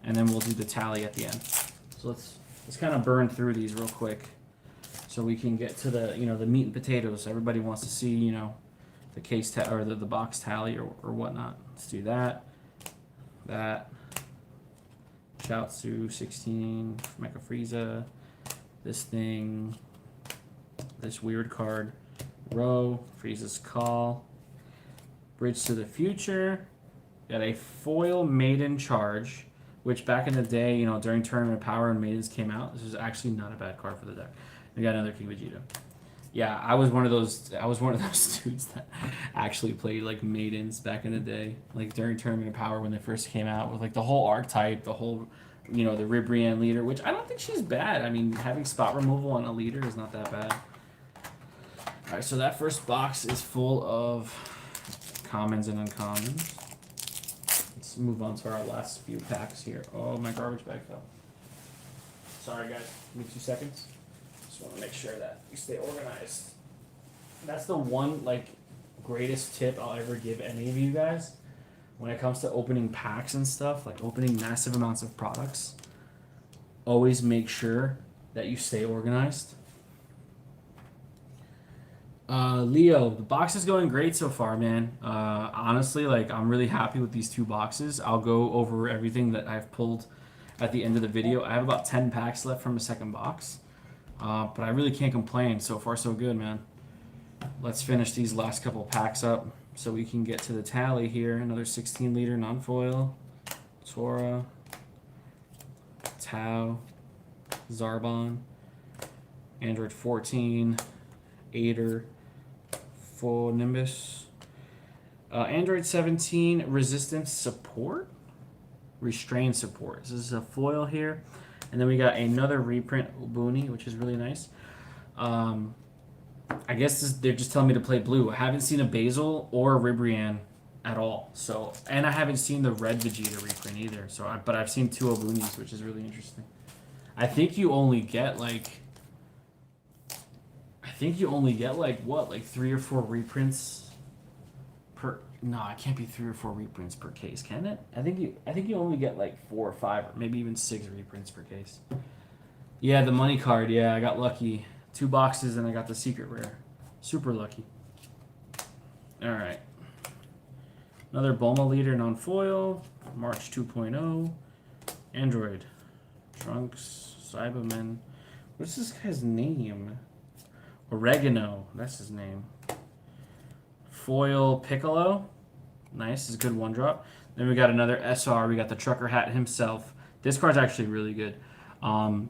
and then we'll do the tally at the end. So let's kind of burn through these real quick, so we can get to the the meat and potatoes. Everybody wants to see the case or the box tally or whatnot. Let's do that. Chaozu 16, Mecha Frieza, this thing, this weird card, Row, Frieza's Call, Bridge to the Future, got a foil Maiden Charge, which back in the day, during Tournament of Power and Maidens came out, this was actually not a bad card for the deck. We got another King Vegeta. Yeah, I was one of those dudes that actually played like Maidens back in the day, like during Tournament of Power when they first came out, with like the whole archetype, the whole, the Ribrianne leader, which I don't think she's bad. I mean, having spot removal on a leader is not that bad. All right, so that first box is full of commons and uncommons. Let's move on to our last few packs here. Oh, my garbage bag fell. Sorry, guys. Give me 2 seconds. Just want to make sure that you stay organized. That's the one greatest tip I'll ever give any of you guys when it comes to opening packs and stuff, like opening massive amounts of products. Always make sure that you stay organized. Leo, the box is going great so far, man. Honestly, I'm really happy with these 2 boxes. I'll go over everything that I've pulled at the end of the video. I have about 10 packs left from a second box. But I really can't complain. So far, so good, man. Let's finish these last couple packs up so we can get to the tally here. Another 16 liter non-foil. Sora. Tau, Zarbon, Android 14, Aider, Full Nimbus, Android 17, Resistance Support, Restrain Support. This is a foil here. And then we got another reprint Ubuni, which is really nice. I guess they're just telling me to play blue. I haven't seen a Basil or a Ribrianne at all. So, and I haven't seen the red Vegeta reprint either. So, but I've seen 2 Ubunis, which is really interesting. I think you only get like what, like 3 or 4 reprints per. No, it can't be 3 or 4 reprints per case, can it? I think you only get like 4 or 5, or maybe even 6 reprints per case. Yeah, the money card. Yeah, I got lucky. 2 boxes and I got the secret rare. Super lucky. All right. Another Bulma leader non-foil. March 2.0. Android. Trunks. Cyberman. What's this guy's name? Oregano. That's his name. Foil Piccolo. Nice. It's a good 1-drop. Then we got another SR. We got the Trucker Hat himself. This card's actually really good. Another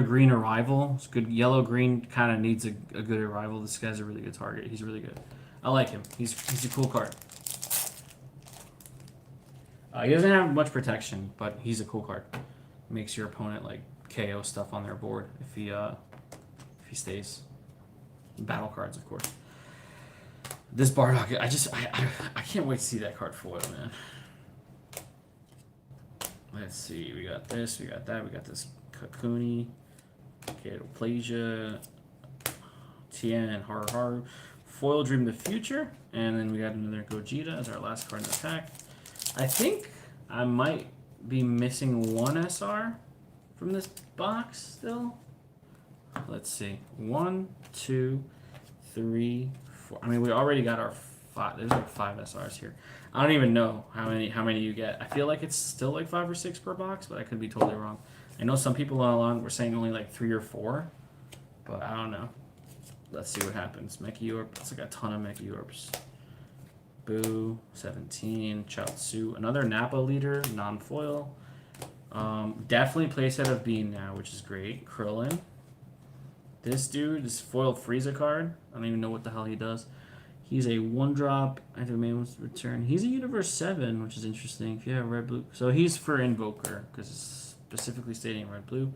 green arrival. It's good. Yellow green kind of needs a good arrival. This guy's a really good target. He's really good. I like him. He's a cool card. He doesn't have much protection, but he's a cool card. Makes your opponent like KO stuff on their board if he stays. Battle cards, of course. This Bardock, I can't wait to see that card foil, man. Let's see, we got this, we got that, we got this Kakuni, Catoplasia, Tien, and Haru. Foil Dream the Future, and then we got another Gogeta as our last card in the pack. I think I might be missing 1 SR from this box still. Let's see. 1, 2, 3, 4. I mean, we already got our 5. There's like 5 SRs here. I don't even know how many you get. I feel like it's still like 5 or 6 per box, but I could be totally wrong. I know some people along were saying only like 3 or 4, but I don't know. Let's see what happens. Mechiorp. That's like a ton of Mechiorps. Boo. 17. Chaozu. Another Nappa leader. Non-foil. Definitely playset of Bean now, which is great. Krillin. This dude, this foil Frieza card. I don't even know what the hell he does. He's a 1-drop. I think maybe wants to return. He's a Universe 7, which is interesting. If you have red blue. So he's for Invoker, because it's specifically stating red blue.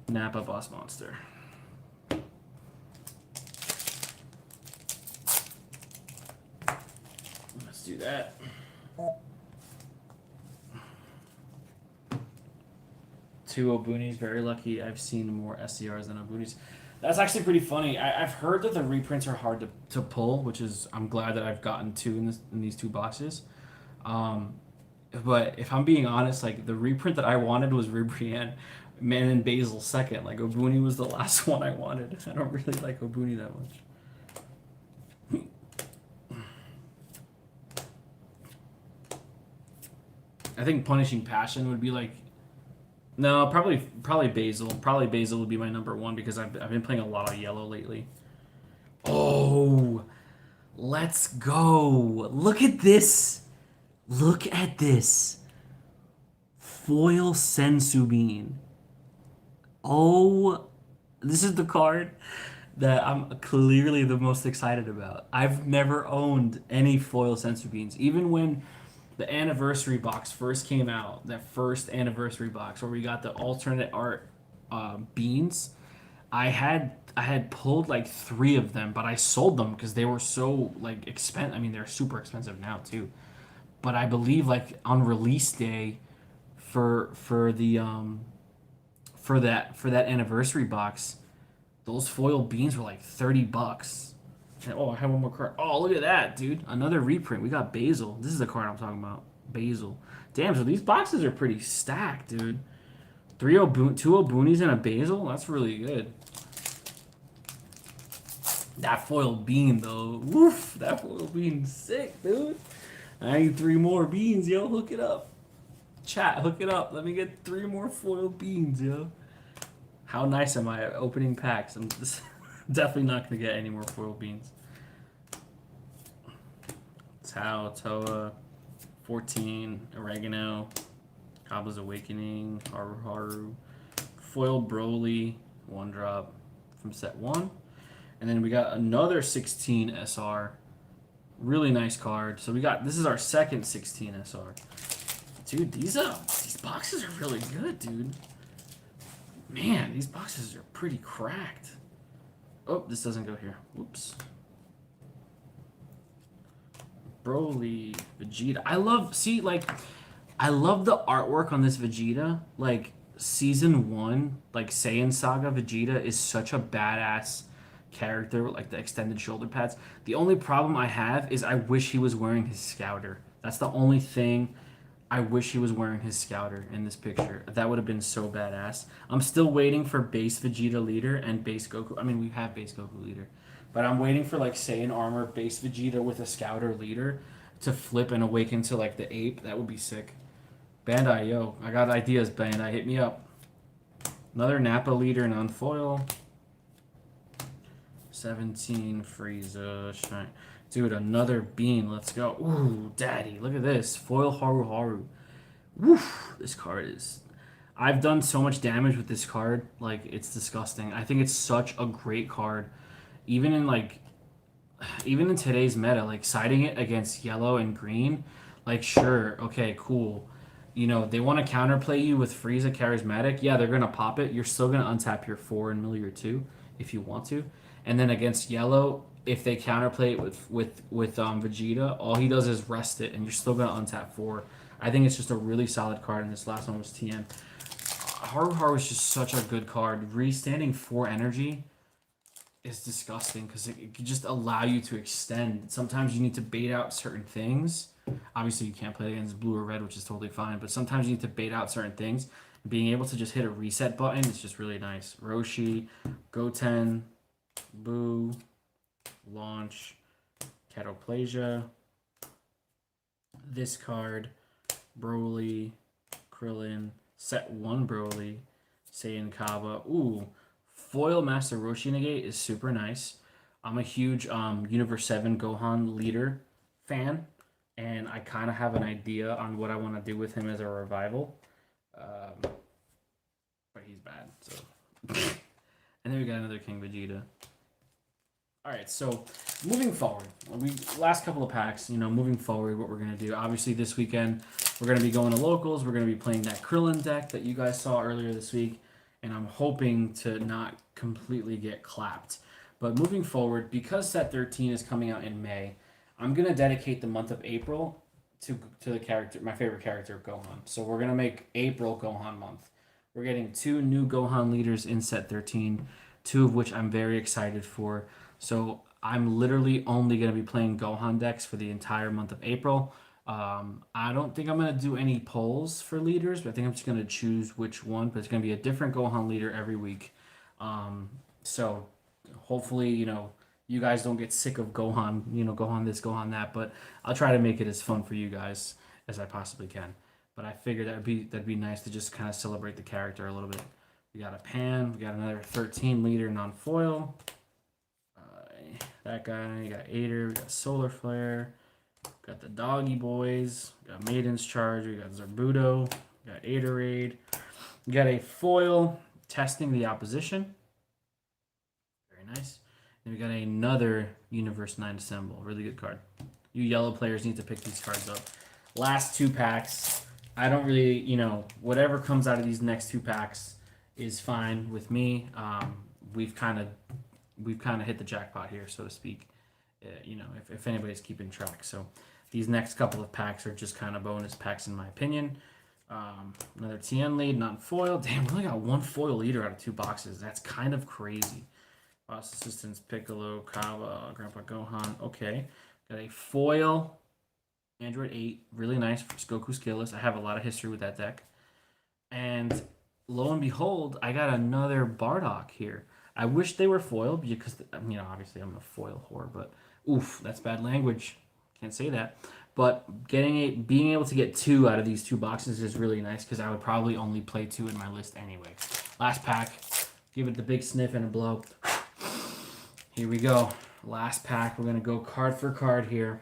Nappa Boss Monster. Let's do that. Two Obunis, very lucky. I've seen more SCRs than Obunis. That's actually pretty funny. I've heard that the reprints are hard to pull, which is, I'm glad that I've gotten 2 in these 2 boxes. But if I'm being honest, like the reprint that I wanted was Ribrianne, Man and Basil second. Like Obuni was the last one I wanted. I don't really like Obuni that much. I think Punishing Passion would be like, no, probably Basil. Probably Basil would be my number 1 because I've been playing a lot of yellow lately. Oh, let's go! Look at this. Look at this. Foil Sensubin. Oh, this is the card that I'm clearly the most excited about. I've never owned any foil Sensubins, even when the anniversary box first came out, that first anniversary box where we got the alternate art beans. I had pulled like 3 of them, but I sold them because they were so like expensive. I mean, they're super expensive now too. But I believe like on release day for that anniversary box, those foil beans were like $30. And, oh, I have one more card. Oh, look at that, dude. Another reprint. We got Basil. This is the card I'm talking about. Basil. Damn, so these boxes are pretty stacked, dude. 2 Obunis and a Basil? That's really good. That foil bean, though. Woof. That foil bean's sick, dude. I need 3 more beans, yo. Hook it up. Chat, hook it up. Let me get 3 more foil beans, yo. How nice am I at opening packs? I'm just definitely not going to get any more foil beans. Tau, Toa, 14, Oregano, Kabba's Awakening, Haru Haru, foil Broly, 1-drop from set 1. And then we got another 16 SR. Really nice card. So we got, this is our second 16 SR. Dude, these boxes are really good, dude. Man, these boxes are pretty cracked. Oh, this doesn't go here. Whoops. Broly, Vegeta. I love the artwork on this Vegeta. Like, Season 1, like, Saiyan Saga Vegeta is such a badass character with, like, the extended shoulder pads. The only problem I have is I wish he was wearing his Scouter. That's the only thing. I wish he was wearing his Scouter in this picture. That would have been so badass. I'm still waiting for base Vegeta leader and base Goku. I mean, we have base Goku leader. But I'm waiting for, like, Saiyan armor base Vegeta with a Scouter leader to flip and awaken to, like, the ape. That would be sick. Bandai, yo. I got ideas, Bandai. Hit me up. Another Nappa leader non-foil. 17 Frieza. Shine. Dude, another Bean. Let's go. Ooh, daddy. Look at this. Foil Haru Haru. Woof. This card is... I've done so much damage with this card. Like, it's disgusting. I think it's such a great card. Even in today's meta, like, siding it against yellow and green, like, sure, okay, cool. You know, they want to counterplay you with Frieza Charismatic. Yeah, they're going to pop it. You're still going to untap your 4 and mill your 2 if you want to. And then against yellow, if they counterplay it with Vegeta, all he does is rest it, and you're still going to untap 4. I think it's just a really solid card, and this last one was TN. Haru Haru is just such a good card. Restanding 4 energy is disgusting because it can just allow you to extend. Sometimes you need to bait out certain things. Obviously, you can't play against blue or red, which is totally fine, but sometimes you need to bait out certain things. Being able to just hit a reset button is just really nice. Roshi, Goten, Boo, Launch, Cataplasia, this card, Broly, Krillin, set 1 Broly, Saiyan Kaba. Ooh, foil Master Roshi Negate is super nice. I'm a huge Universe 7 Gohan leader fan, and I kind of have an idea on what I want to do with him as a revival. But he's bad, so. And then we got another King Vegeta. Alright, so moving forward, last couple of packs, you know, moving forward, what we're going to do. Obviously, this weekend, we're going to be going to locals. We're going to be playing that Krillin deck that you guys saw earlier this week, and I'm hoping to not completely get clapped. But moving forward, because set 13 is coming out in May, I'm going to dedicate the month of April to the character, my favorite character, Gohan. So we're going to make April Gohan month. We're getting 2 new Gohan leaders in set 13, 2 of which I'm very excited for. So I'm literally only going to be playing Gohan decks for the entire month of April. I don't think I'm going to do any polls for leaders, but I think I'm just going to choose which one. But it's going to be a different Gohan leader every week. So hopefully, you know, you guys don't get sick of Gohan, you know, Gohan this, Gohan that. But I'll try to make it as fun for you guys as I possibly can. But I figured that'd be nice to just kind of celebrate the character a little bit. We got a Pan. We got another 13 leader non-foil. That guy. You got Aider. We got Solar Flare. Got the Doggy Boys. We got Maiden's Charge. We got Zarbuto. We got Aiderade. We got a foil testing the opposition. Very nice. And we got another Universe 9 Assemble. Really good card. You yellow players need to pick these cards up. Last 2 packs. I don't really, you know, whatever comes out of these next 2 packs is fine with me. We've kind of hit the jackpot here, so to speak. You know, if anybody's keeping track. So these next couple of packs are just kind of bonus packs in my opinion. Another TN lead, not foil. Damn, we only got 1 foil leader out of 2 boxes. That's kind of crazy. Boss Assistants, Piccolo, Kaba, Grandpa Gohan. Okay. Got a foil Android 8. Really nice for Goku Skillless. I have a lot of history with that deck. And lo and behold, I got another Bardock here. I wish they were foil because, you know, obviously I'm a foil whore, but oof, that's bad language. Can't say that. But being able to get 2 out of these 2 boxes is really nice because I would probably only play 2 in my list anyway. Last pack. Give it the big sniff and a blow. Here we go. Last pack. We're going to go card for card here.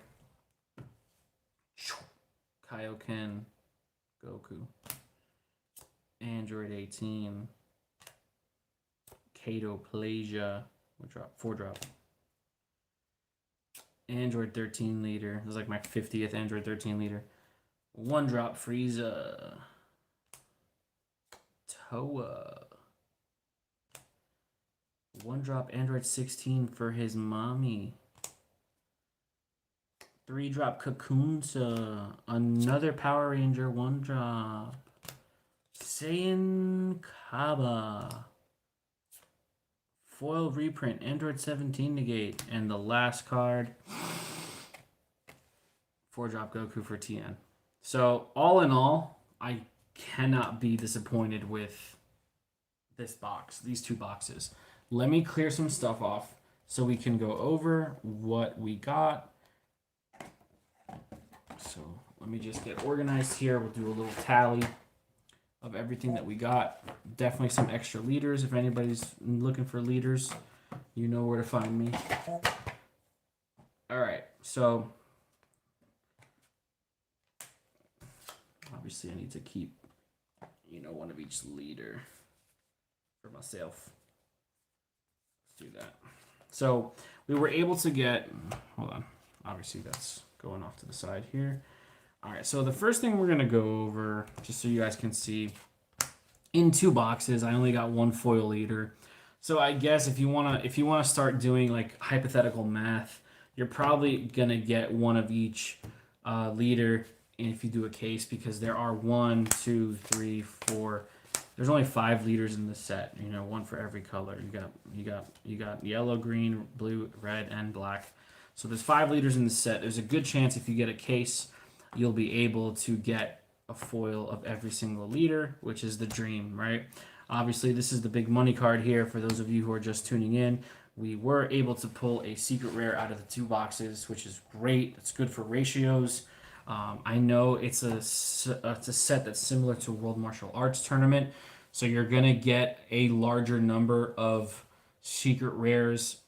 Kaioken, Goku. Android 18. Catoplasia. What drop? 4-drop. Android 13 leader. This is like my 50th Android 13 leader. 1-drop Frieza. Toa. 1-drop Android 16 for his mommy. 3-drop Kakunsa. Another Power Ranger 1-drop. Saiyan Kaba. Foil reprint. Android 17 negate. And the last card. 4-drop Goku for TN. So, all in all, I cannot be disappointed with this box. These 2 boxes. Let me clear some stuff off so we can go over what we got. So let me just get organized here. We'll do a little tally of everything that we got. Definitely some extra leaders. If anybody's looking for leaders, you know where to find me. All right, so obviously I need to keep, one of each leader for myself. Do that. So we were able to get, hold on, obviously that's going off to the side here. All right, so the first thing we're gonna go over, just so you guys can see, in 2 boxes, I only got 1 foil leader. So I guess if you wanna start doing like hypothetical math, you're probably gonna get 1 of each leader if you do a case, because there are 1, 2, 3, 4. There's only 5 leaders in the set. 1 for every color. You got yellow, green, blue, red, and black. So there's 5 leaders in the set. There's a good chance if you get a case, you'll be able to get a foil of every single leader, which is the dream, right? Obviously, this is the big money card here for those of you who are just tuning in. We were able to pull a secret rare out of the 2 boxes, which is great. It's good for ratios. I know it's a set that's similar to World Martial Arts Tournament, so you're going to get a larger number of secret rares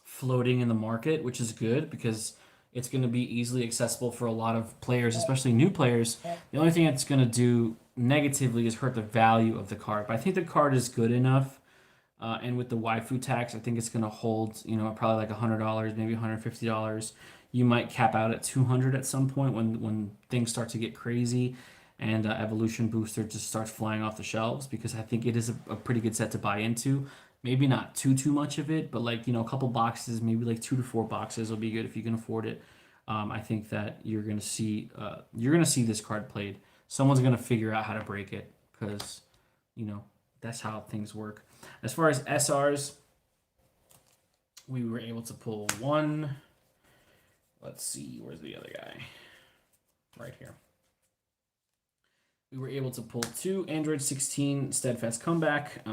floating in the market, which is good because it's going to be easily accessible for a lot of players, especially new players. The only thing it's going to do negatively is hurt the value of the card, but I think the card is good enough. And with the waifu tax, I think it's going to hold, probably like $100, maybe $150. You might cap out at $200 at some point when things start to get crazy and Evolution Booster just starts flying off the shelves, because I think it is a pretty good set to buy into. Maybe not too much of it, but like, a couple boxes, maybe like 2 to 4 boxes will be good if you can afford it. I think that you're gonna see this card played. Someone's gonna figure out how to break it, because that's how things work. As far as SRs, we were able to pull 1. Let's see, where's the other guy? Right here. We were able to pull 2 Android 16 Steadfast Comeback.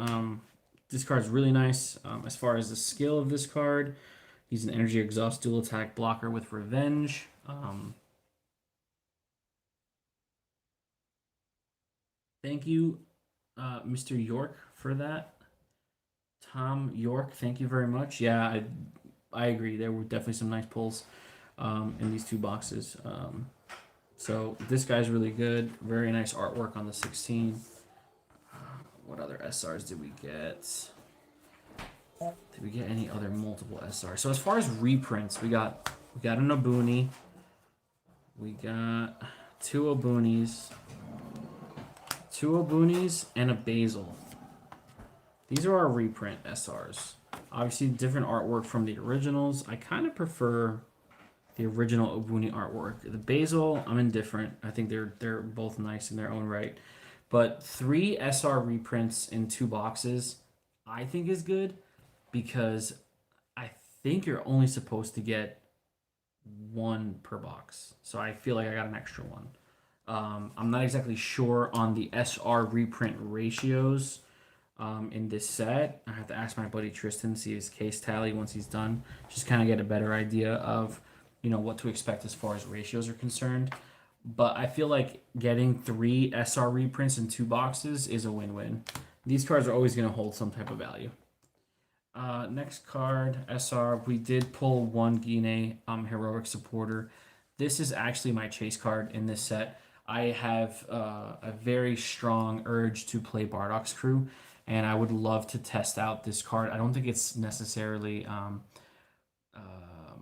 This card's really nice. As far as the skill of this card, he's an Energy Exhaust dual attack blocker with Revenge. Thank you, Mr. York, for that. Tom York, thank you very much. Yeah, I agree. There were definitely some nice pulls in these 2 boxes. So this guy's really good. Very nice artwork on the 16. What other SRs did we get? Did we get any other multiple SRs? So as far as reprints, we got a Nobuni. We got 2 Obunis. 2 Obunis and a Basil. These are our reprint SRs. Obviously, different artwork from the originals. I kind of prefer the original Obuni artwork. The Basil, I'm indifferent. I think they're both nice in their own right. But 3 SR reprints in 2 boxes, I think is good, because I think you're only supposed to get 1 per box. So I feel like I got an extra one. I'm not exactly sure on the SR reprint ratios in this set. I have to ask my buddy Tristan, see his case tally once he's done, just kind of get a better idea of what to expect as far as ratios are concerned. But I feel like getting 3 SR reprints in 2 boxes is a win-win. These cards are always going to hold some type of value. Next card, SR. We did pull 1 Gine Heroic Supporter. This is actually my chase card in this set. I have a very strong urge to play Bardock's Crew, and I would love to test out this card. I don't think it's necessarily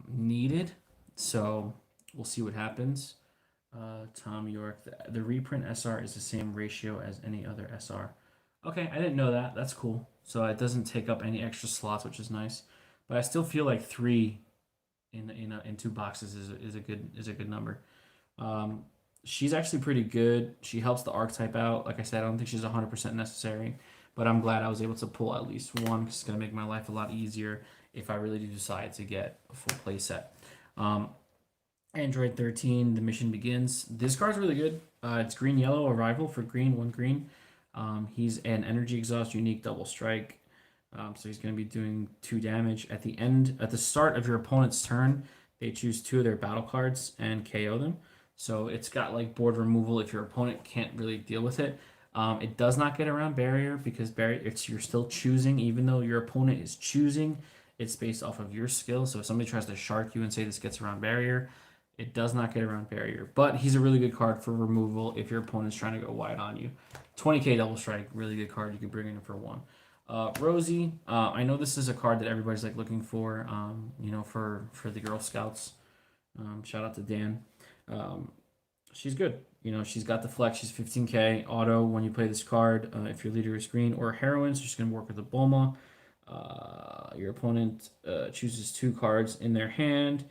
needed, so we'll see what happens. Tom York, the reprint SR is the same ratio as any other SR. Okay, I didn't know that. That's cool. So it doesn't take up any extra slots, which is nice. But I still feel like three in two boxes is a good number. Um, she's actually pretty good. She helps the archetype out. Like I said, I don't think she's 100% necessary, but I'm glad I was able to pull at least one because it's gonna make my life a lot easier if I really do decide to get a full play set. Um, Android 13, the mission begins. This card's really good. It's green yellow arrival for green, one green. He's an energy exhaust unique double strike. So he's going to be doing 2 damage. At the start of your opponent's turn, they choose 2 of their battle cards and KO them. So it's got like board removal if your opponent can't really deal with it. It does not get around barrier because you're still choosing, even though your opponent is choosing. It's based off of your skill. So if somebody tries to shark you and say this gets around barrier, it does not get around barrier. But he's a really good card for removal if your opponent's trying to go wide on you. 20k double strike, really good card. You can bring in for 1. Rosie, I know this is a card that everybody's like looking for, for the Girl Scouts. Shout out to Dan. She's good. She's got the flex. She's 15k auto when you play this card. If your leader is green or heroine, so she's gonna work with the Bulma. Your opponent chooses 2 cards in their hand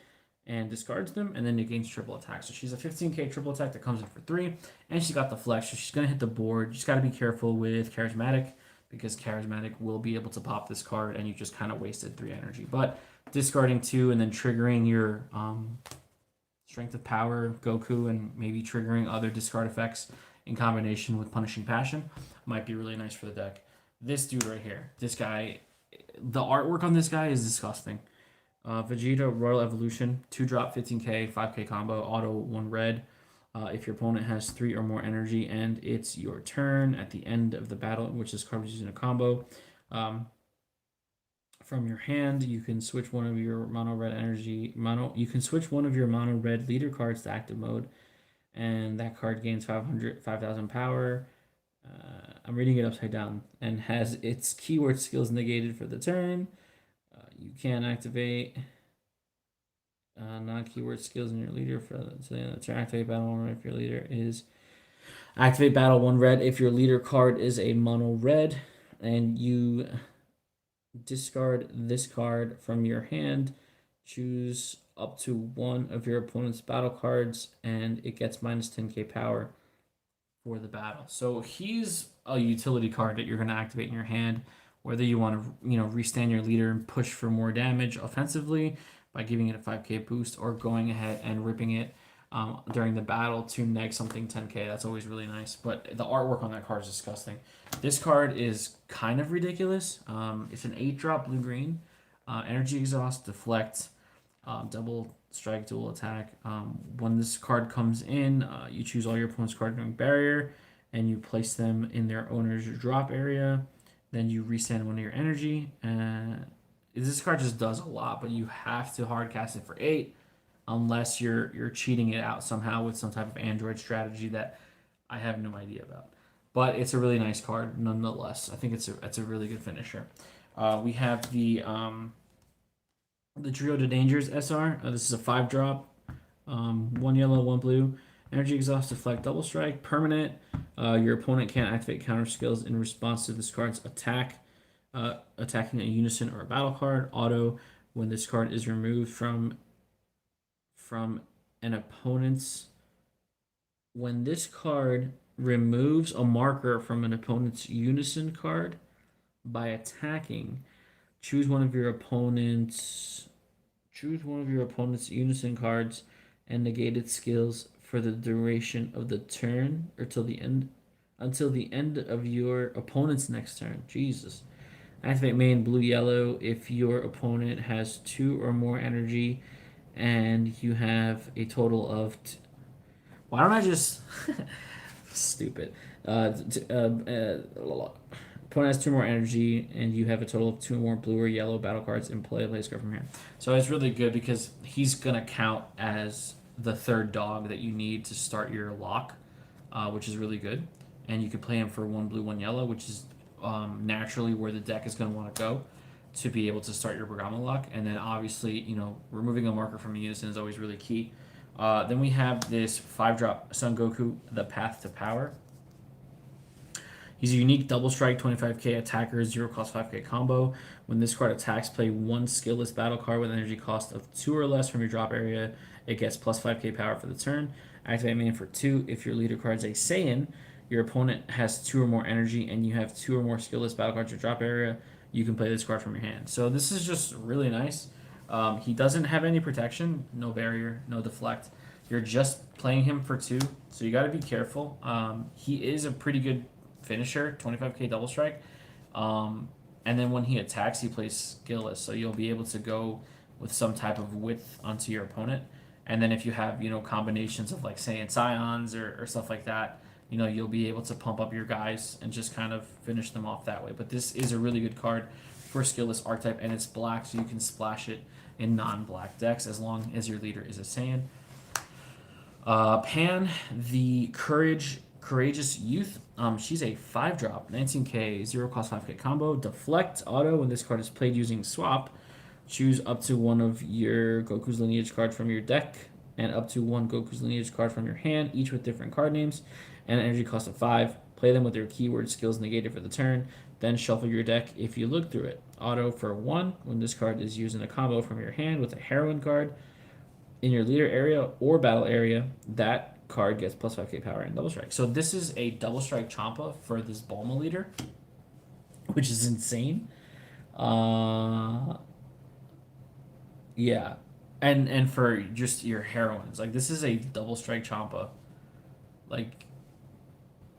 and discards them, and then it gains triple attack. So she's a 15k triple attack that comes in for 3, and she's got the flex, so she's gonna hit the board. You just gotta be careful with charismatic because charismatic will be able to pop this card, and you just kind of wasted 3 energy. But discarding 2 and then triggering your Strength of Power, Goku, and maybe triggering other discard effects in combination with Punishing Passion might be really nice for the deck. This dude right here, this guy, the artwork on this guy is disgusting. Vegeta Royal Evolution, 2-drop, 15k, 5k combo, auto, 1 red. If your opponent has 3 or more energy and it's your turn at the end of the battle in which this card was using a combo, from your hand, you can switch one of your mono red You can switch one of your mono red leader cards to active mode, and that card gains 5,000 power. I'm reading it upside down and has its keyword skills negated for the turn. You can activate non-keyword skills in your leader to activate battle 1 if your leader is activate battle 1 red if your leader card is a mono red, and you discard this card from your hand, choose up to 1 of your opponent's battle cards, and it gets minus 10k power for the battle. So he's a utility card that you're going to activate in your hand, whether you want to restand your leader and push for more damage offensively by giving it a 5k boost, or going ahead and ripping it during the battle to neg something 10k. That's always really nice. But the artwork on that card is disgusting. This card is kind of ridiculous. It's an 8-drop blue-green. Energy Exhaust, Deflect, double strike, dual attack. When this card comes in, you choose all your opponent's cards during barrier, and you place them in their owner's drop area. Then you restand 1 of your energy. This card just does a lot, but you have to hard cast it for 8. Unless you're cheating it out somehow with some type of Android strategy that I have no idea about. But it's a really nice card nonetheless. I think it's a really good finisher. We have the Trio de Dangers SR. This is a 5-drop, 1 yellow, 1 blue. Energy Exhaust, Deflect, Double Strike, permanent. Your opponent can't activate counter skills in response to this card's attack, attacking a unison or a battle card. Auto, when this card is removed from an opponent's when this card removes a marker from an opponent's unison card by attacking, choose one of your opponent's unison cards and negate its skills for the duration of the turn or until the end of your opponent's next turn. Jesus. Activate main blue yellow if your opponent has 2 or more energy and you have a total of why don't I just stupid opponent has 2 more energy and you have a total of 2 more blue or yellow battle cards in play card from here. So it's really good because he's gonna count as the 3rd dog that you need to start your lock. which is really good. And you could play him for 1 blue, 1 yellow, which is naturally where the deck is going to want to go to be able to start your Bergamo luck. And then obviously, removing a marker from a unison is always really key. Then we have this 5-drop Son Goku, the Path to Power. He's a unique double strike 25k attacker, 0 cost 5k combo. When this card attacks, play 1 skillless battle card with an energy cost of 2 or less from your drop area. It gets plus 5k power for the turn. Activate main for 2. If your leader card's a Saiyan, your opponent has 2 or more energy, and you have 2 or more skillless battle cards in your drop area, you can play this card from your hand. So this is just really nice. He doesn't have any protection, no barrier, no deflect. You're just playing him for 2, so you got to be careful. He is a pretty good finisher, 25k double strike. And then when he attacks, he plays skillless, so you'll be able to go with some type of width onto your opponent. And then if you have, combinations of like Saiyan Scions or stuff like that, you'll be able to pump up your guys and just kind of finish them off that way. But this is a really good card for skillless archetype, and it's black, so you can splash it in non-black decks as long as your leader is a Saiyan. Pan, the Courageous Youth. She's a 5-drop, 19k, 0 cost 5k combo. Deflect auto. When this card is played using swap, choose up to one of your Goku's Lineage card from your deck and up to 1 Goku's Lineage card from your hand, each with different card names and an energy cost of 5. Play them with their keyword skills negated for the turn. Then shuffle your deck if you look through it. Auto for 1. When this card is used in a combo from your hand with a heroine card in your leader area or battle area, that card gets plus 5k power and double strike. So this is a double strike Champa for this Bulma leader, which is insane. Yeah. And for just your heroines, like this is a double strike Champa. Like,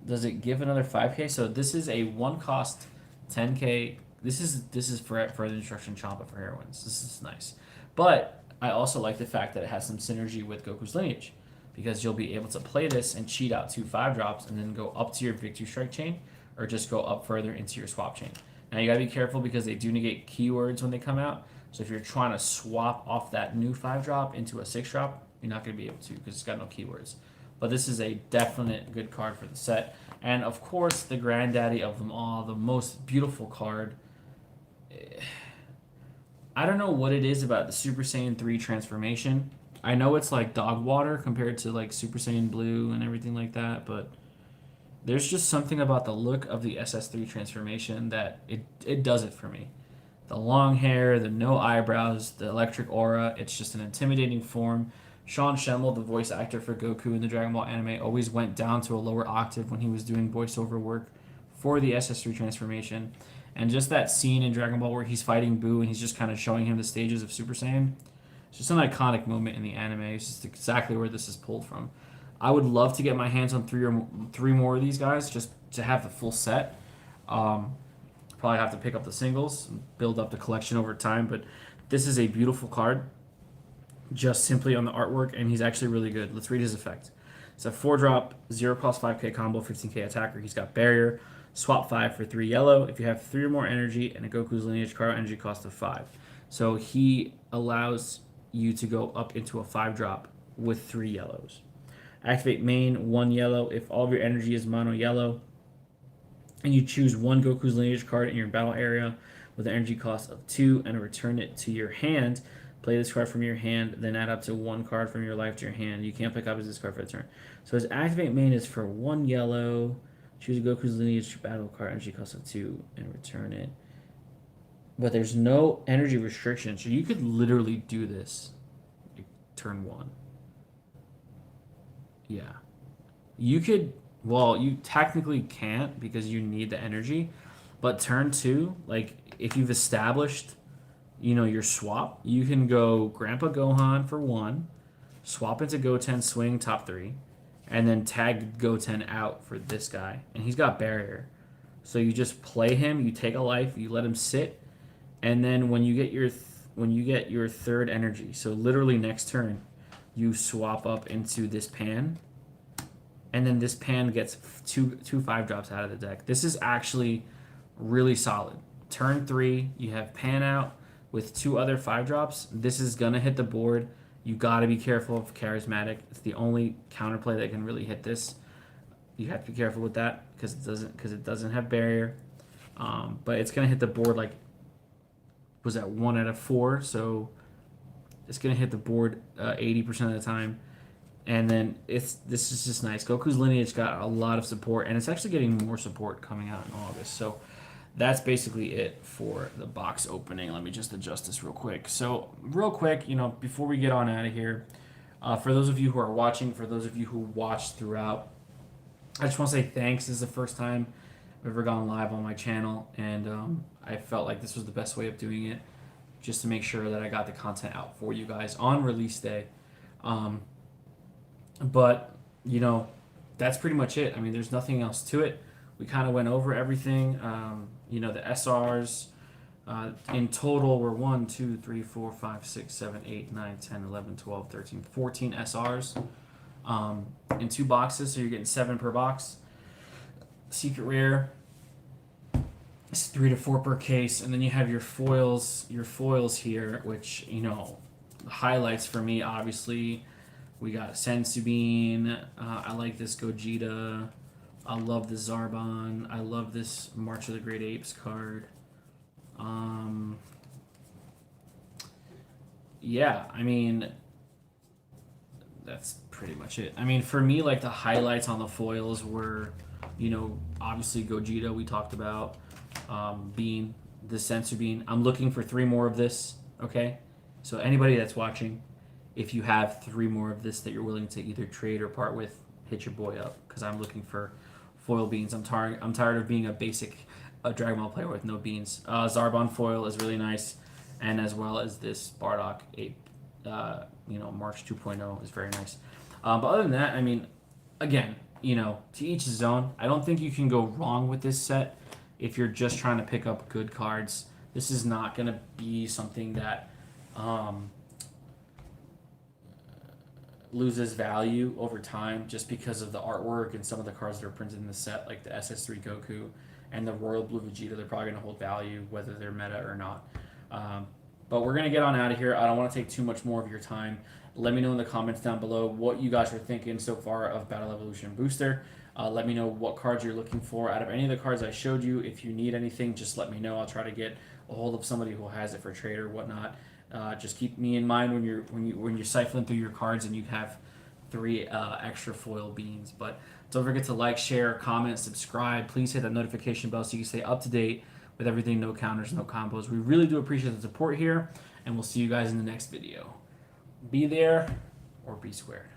does it give another 5k? So this is a 1 cost 10k. This is for the instruction Champa for heroines. This is nice. But I also like the fact that it has some synergy with Goku's Lineage, because you'll be able to play this and cheat out 2 5-drops and then go up to your Victory Strike chain or just go up further into your swap chain. Now you gotta be careful because they do negate keywords when they come out. So if you're trying to swap off that new 5-drop into a 6-drop, you're not gonna be able to because it's got no keywords. But this is a definite good card for the set. And of course, the granddaddy of them all, the most beautiful card. I don't know what it is about the Super Saiyan 3 transformation. I know it's like dog water compared to like Super Saiyan Blue and everything like that, but there's just something about the look of the SS3 transformation that it does it for me. The long hair, the no eyebrows, the electric aura, it's just an intimidating form. Sean Schemmel, the voice actor for Goku in the Dragon Ball anime, always went down to a lower octave when he was doing voiceover work for the SS3 transformation. And just that scene in Dragon Ball where he's fighting Boo and he's just kind of showing him the stages of Super Saiyan, it's just an iconic moment in the anime. It's just exactly where this is pulled from. I would love to get my hands on 3 more of these guys just to have the full set. Probably have to pick up the singles and build up the collection over time, but this is a beautiful card just simply on the artwork, and he's actually really good. Let's read his effect. It's a 4-drop, 0 cost 5k combo, 15k attacker. He's got barrier. Swap 5 for 3 yellow. If you have 3 or more energy and a Goku's Lineage card, energy cost of 5. So he allows you to go up into a 5-drop with 3 yellows. Activate main, 1 yellow. If all of your energy is mono yellow, and you choose 1 Goku's Lineage card in your battle area with an energy cost of 2 and return it to your hand, play this card from your hand, then add up to 1 card from your life to your hand. You can't pick up this card for the turn. So his activate main is for 1 yellow. Choose a Goku's Lineage battle card, energy cost of 2, and return it. But there's no energy restriction, so you could literally do this like, turn 1. Yeah. You could, well, you technically can't because you need the energy, but turn 2, like, if you've established, your swap, you can go Grandpa Gohan for 1, swap into Goten, swing top 3, and then tag Goten out for this guy. And he's got barrier. So you just play him, you take a life, you let him sit, and then when you get your third energy, so literally next turn, you swap up into this Pan, and then this Pan gets two 5-drops out of the deck. This is actually really solid. Turn 3, you have Pan out with 2 other 5-drops. This is gonna hit the board. You got to be careful of Charismatic. It's the only counterplay that can really hit this. You have to be careful with that because it doesn't have barrier. But it's gonna hit the board like, was that 1 out of 4? So it's gonna hit the board 80% of the time. And then this is just nice. Goku's Lineage got a lot of support, and it's actually getting more support coming out in August. So that's basically it for the box opening. Let me just adjust this real quick. So real quick, before we get on out of here, for those of you who are watching, for those of you who watched throughout, I just want to say thanks. This is the first time I've ever gone live on my channel, and I felt like this was the best way of doing it, just to make sure that I got the content out for you guys on release day. But, that's pretty much it. I mean, there's nothing else to it. We kind of went over everything. The SRs in total were 1, 2, 3, 4, 5, 6, 7, 8, 9, 10, 11, 12, 13, 14 SRs in 2 boxes. So you're getting 7 per box. Secret rare is 3 to 4 per case. And then you have your foils here, which, highlights for me, obviously. We got Sensubin. I like this Gogeta. I love this Zarbon. I love this March of the Great Apes card. Yeah, I mean, that's pretty much it. I mean, for me, like, the highlights on the foils were, obviously Gogeta we talked about. Bean, the Sensubin. I'm looking for 3 more of this, okay? So anybody that's watching, if you have 3 more of this that you're willing to either trade or part with, hit your boy up, because I'm looking for foil beans. I'm tired of being a basic Dragon Ball player with no beans. Zarbon foil is really nice, and as well as this Bardock Ape, March 2.0 is very nice. But other than that, I mean, again, to each his own. I don't think you can go wrong with this set if you're just trying to pick up good cards. This is not going to be something that loses value over time just because of the artwork and some of the cards that are printed in the set, like the SS3 Goku and the Royal Blue Vegeta. They're probably going to hold value whether they're meta or not. But we're going to get on out of here. I don't want to take too much more of your time. Let me know in the comments down below what you guys are thinking so far of Battle Evolution Booster. Let me know what cards you're looking for out of any of the cards I showed you. If you need anything, just let me know. I'll try to get a hold of somebody who has it for trade or whatnot. Just keep me in mind when you're siphoning through your cards and you have 3 extra foil beans. But don't forget to like, share, comment, subscribe. Please hit that notification bell so you can stay up to date with everything. No counters, no combos. We really do appreciate the support here, and we'll see you guys in the next video. Be there or be squared.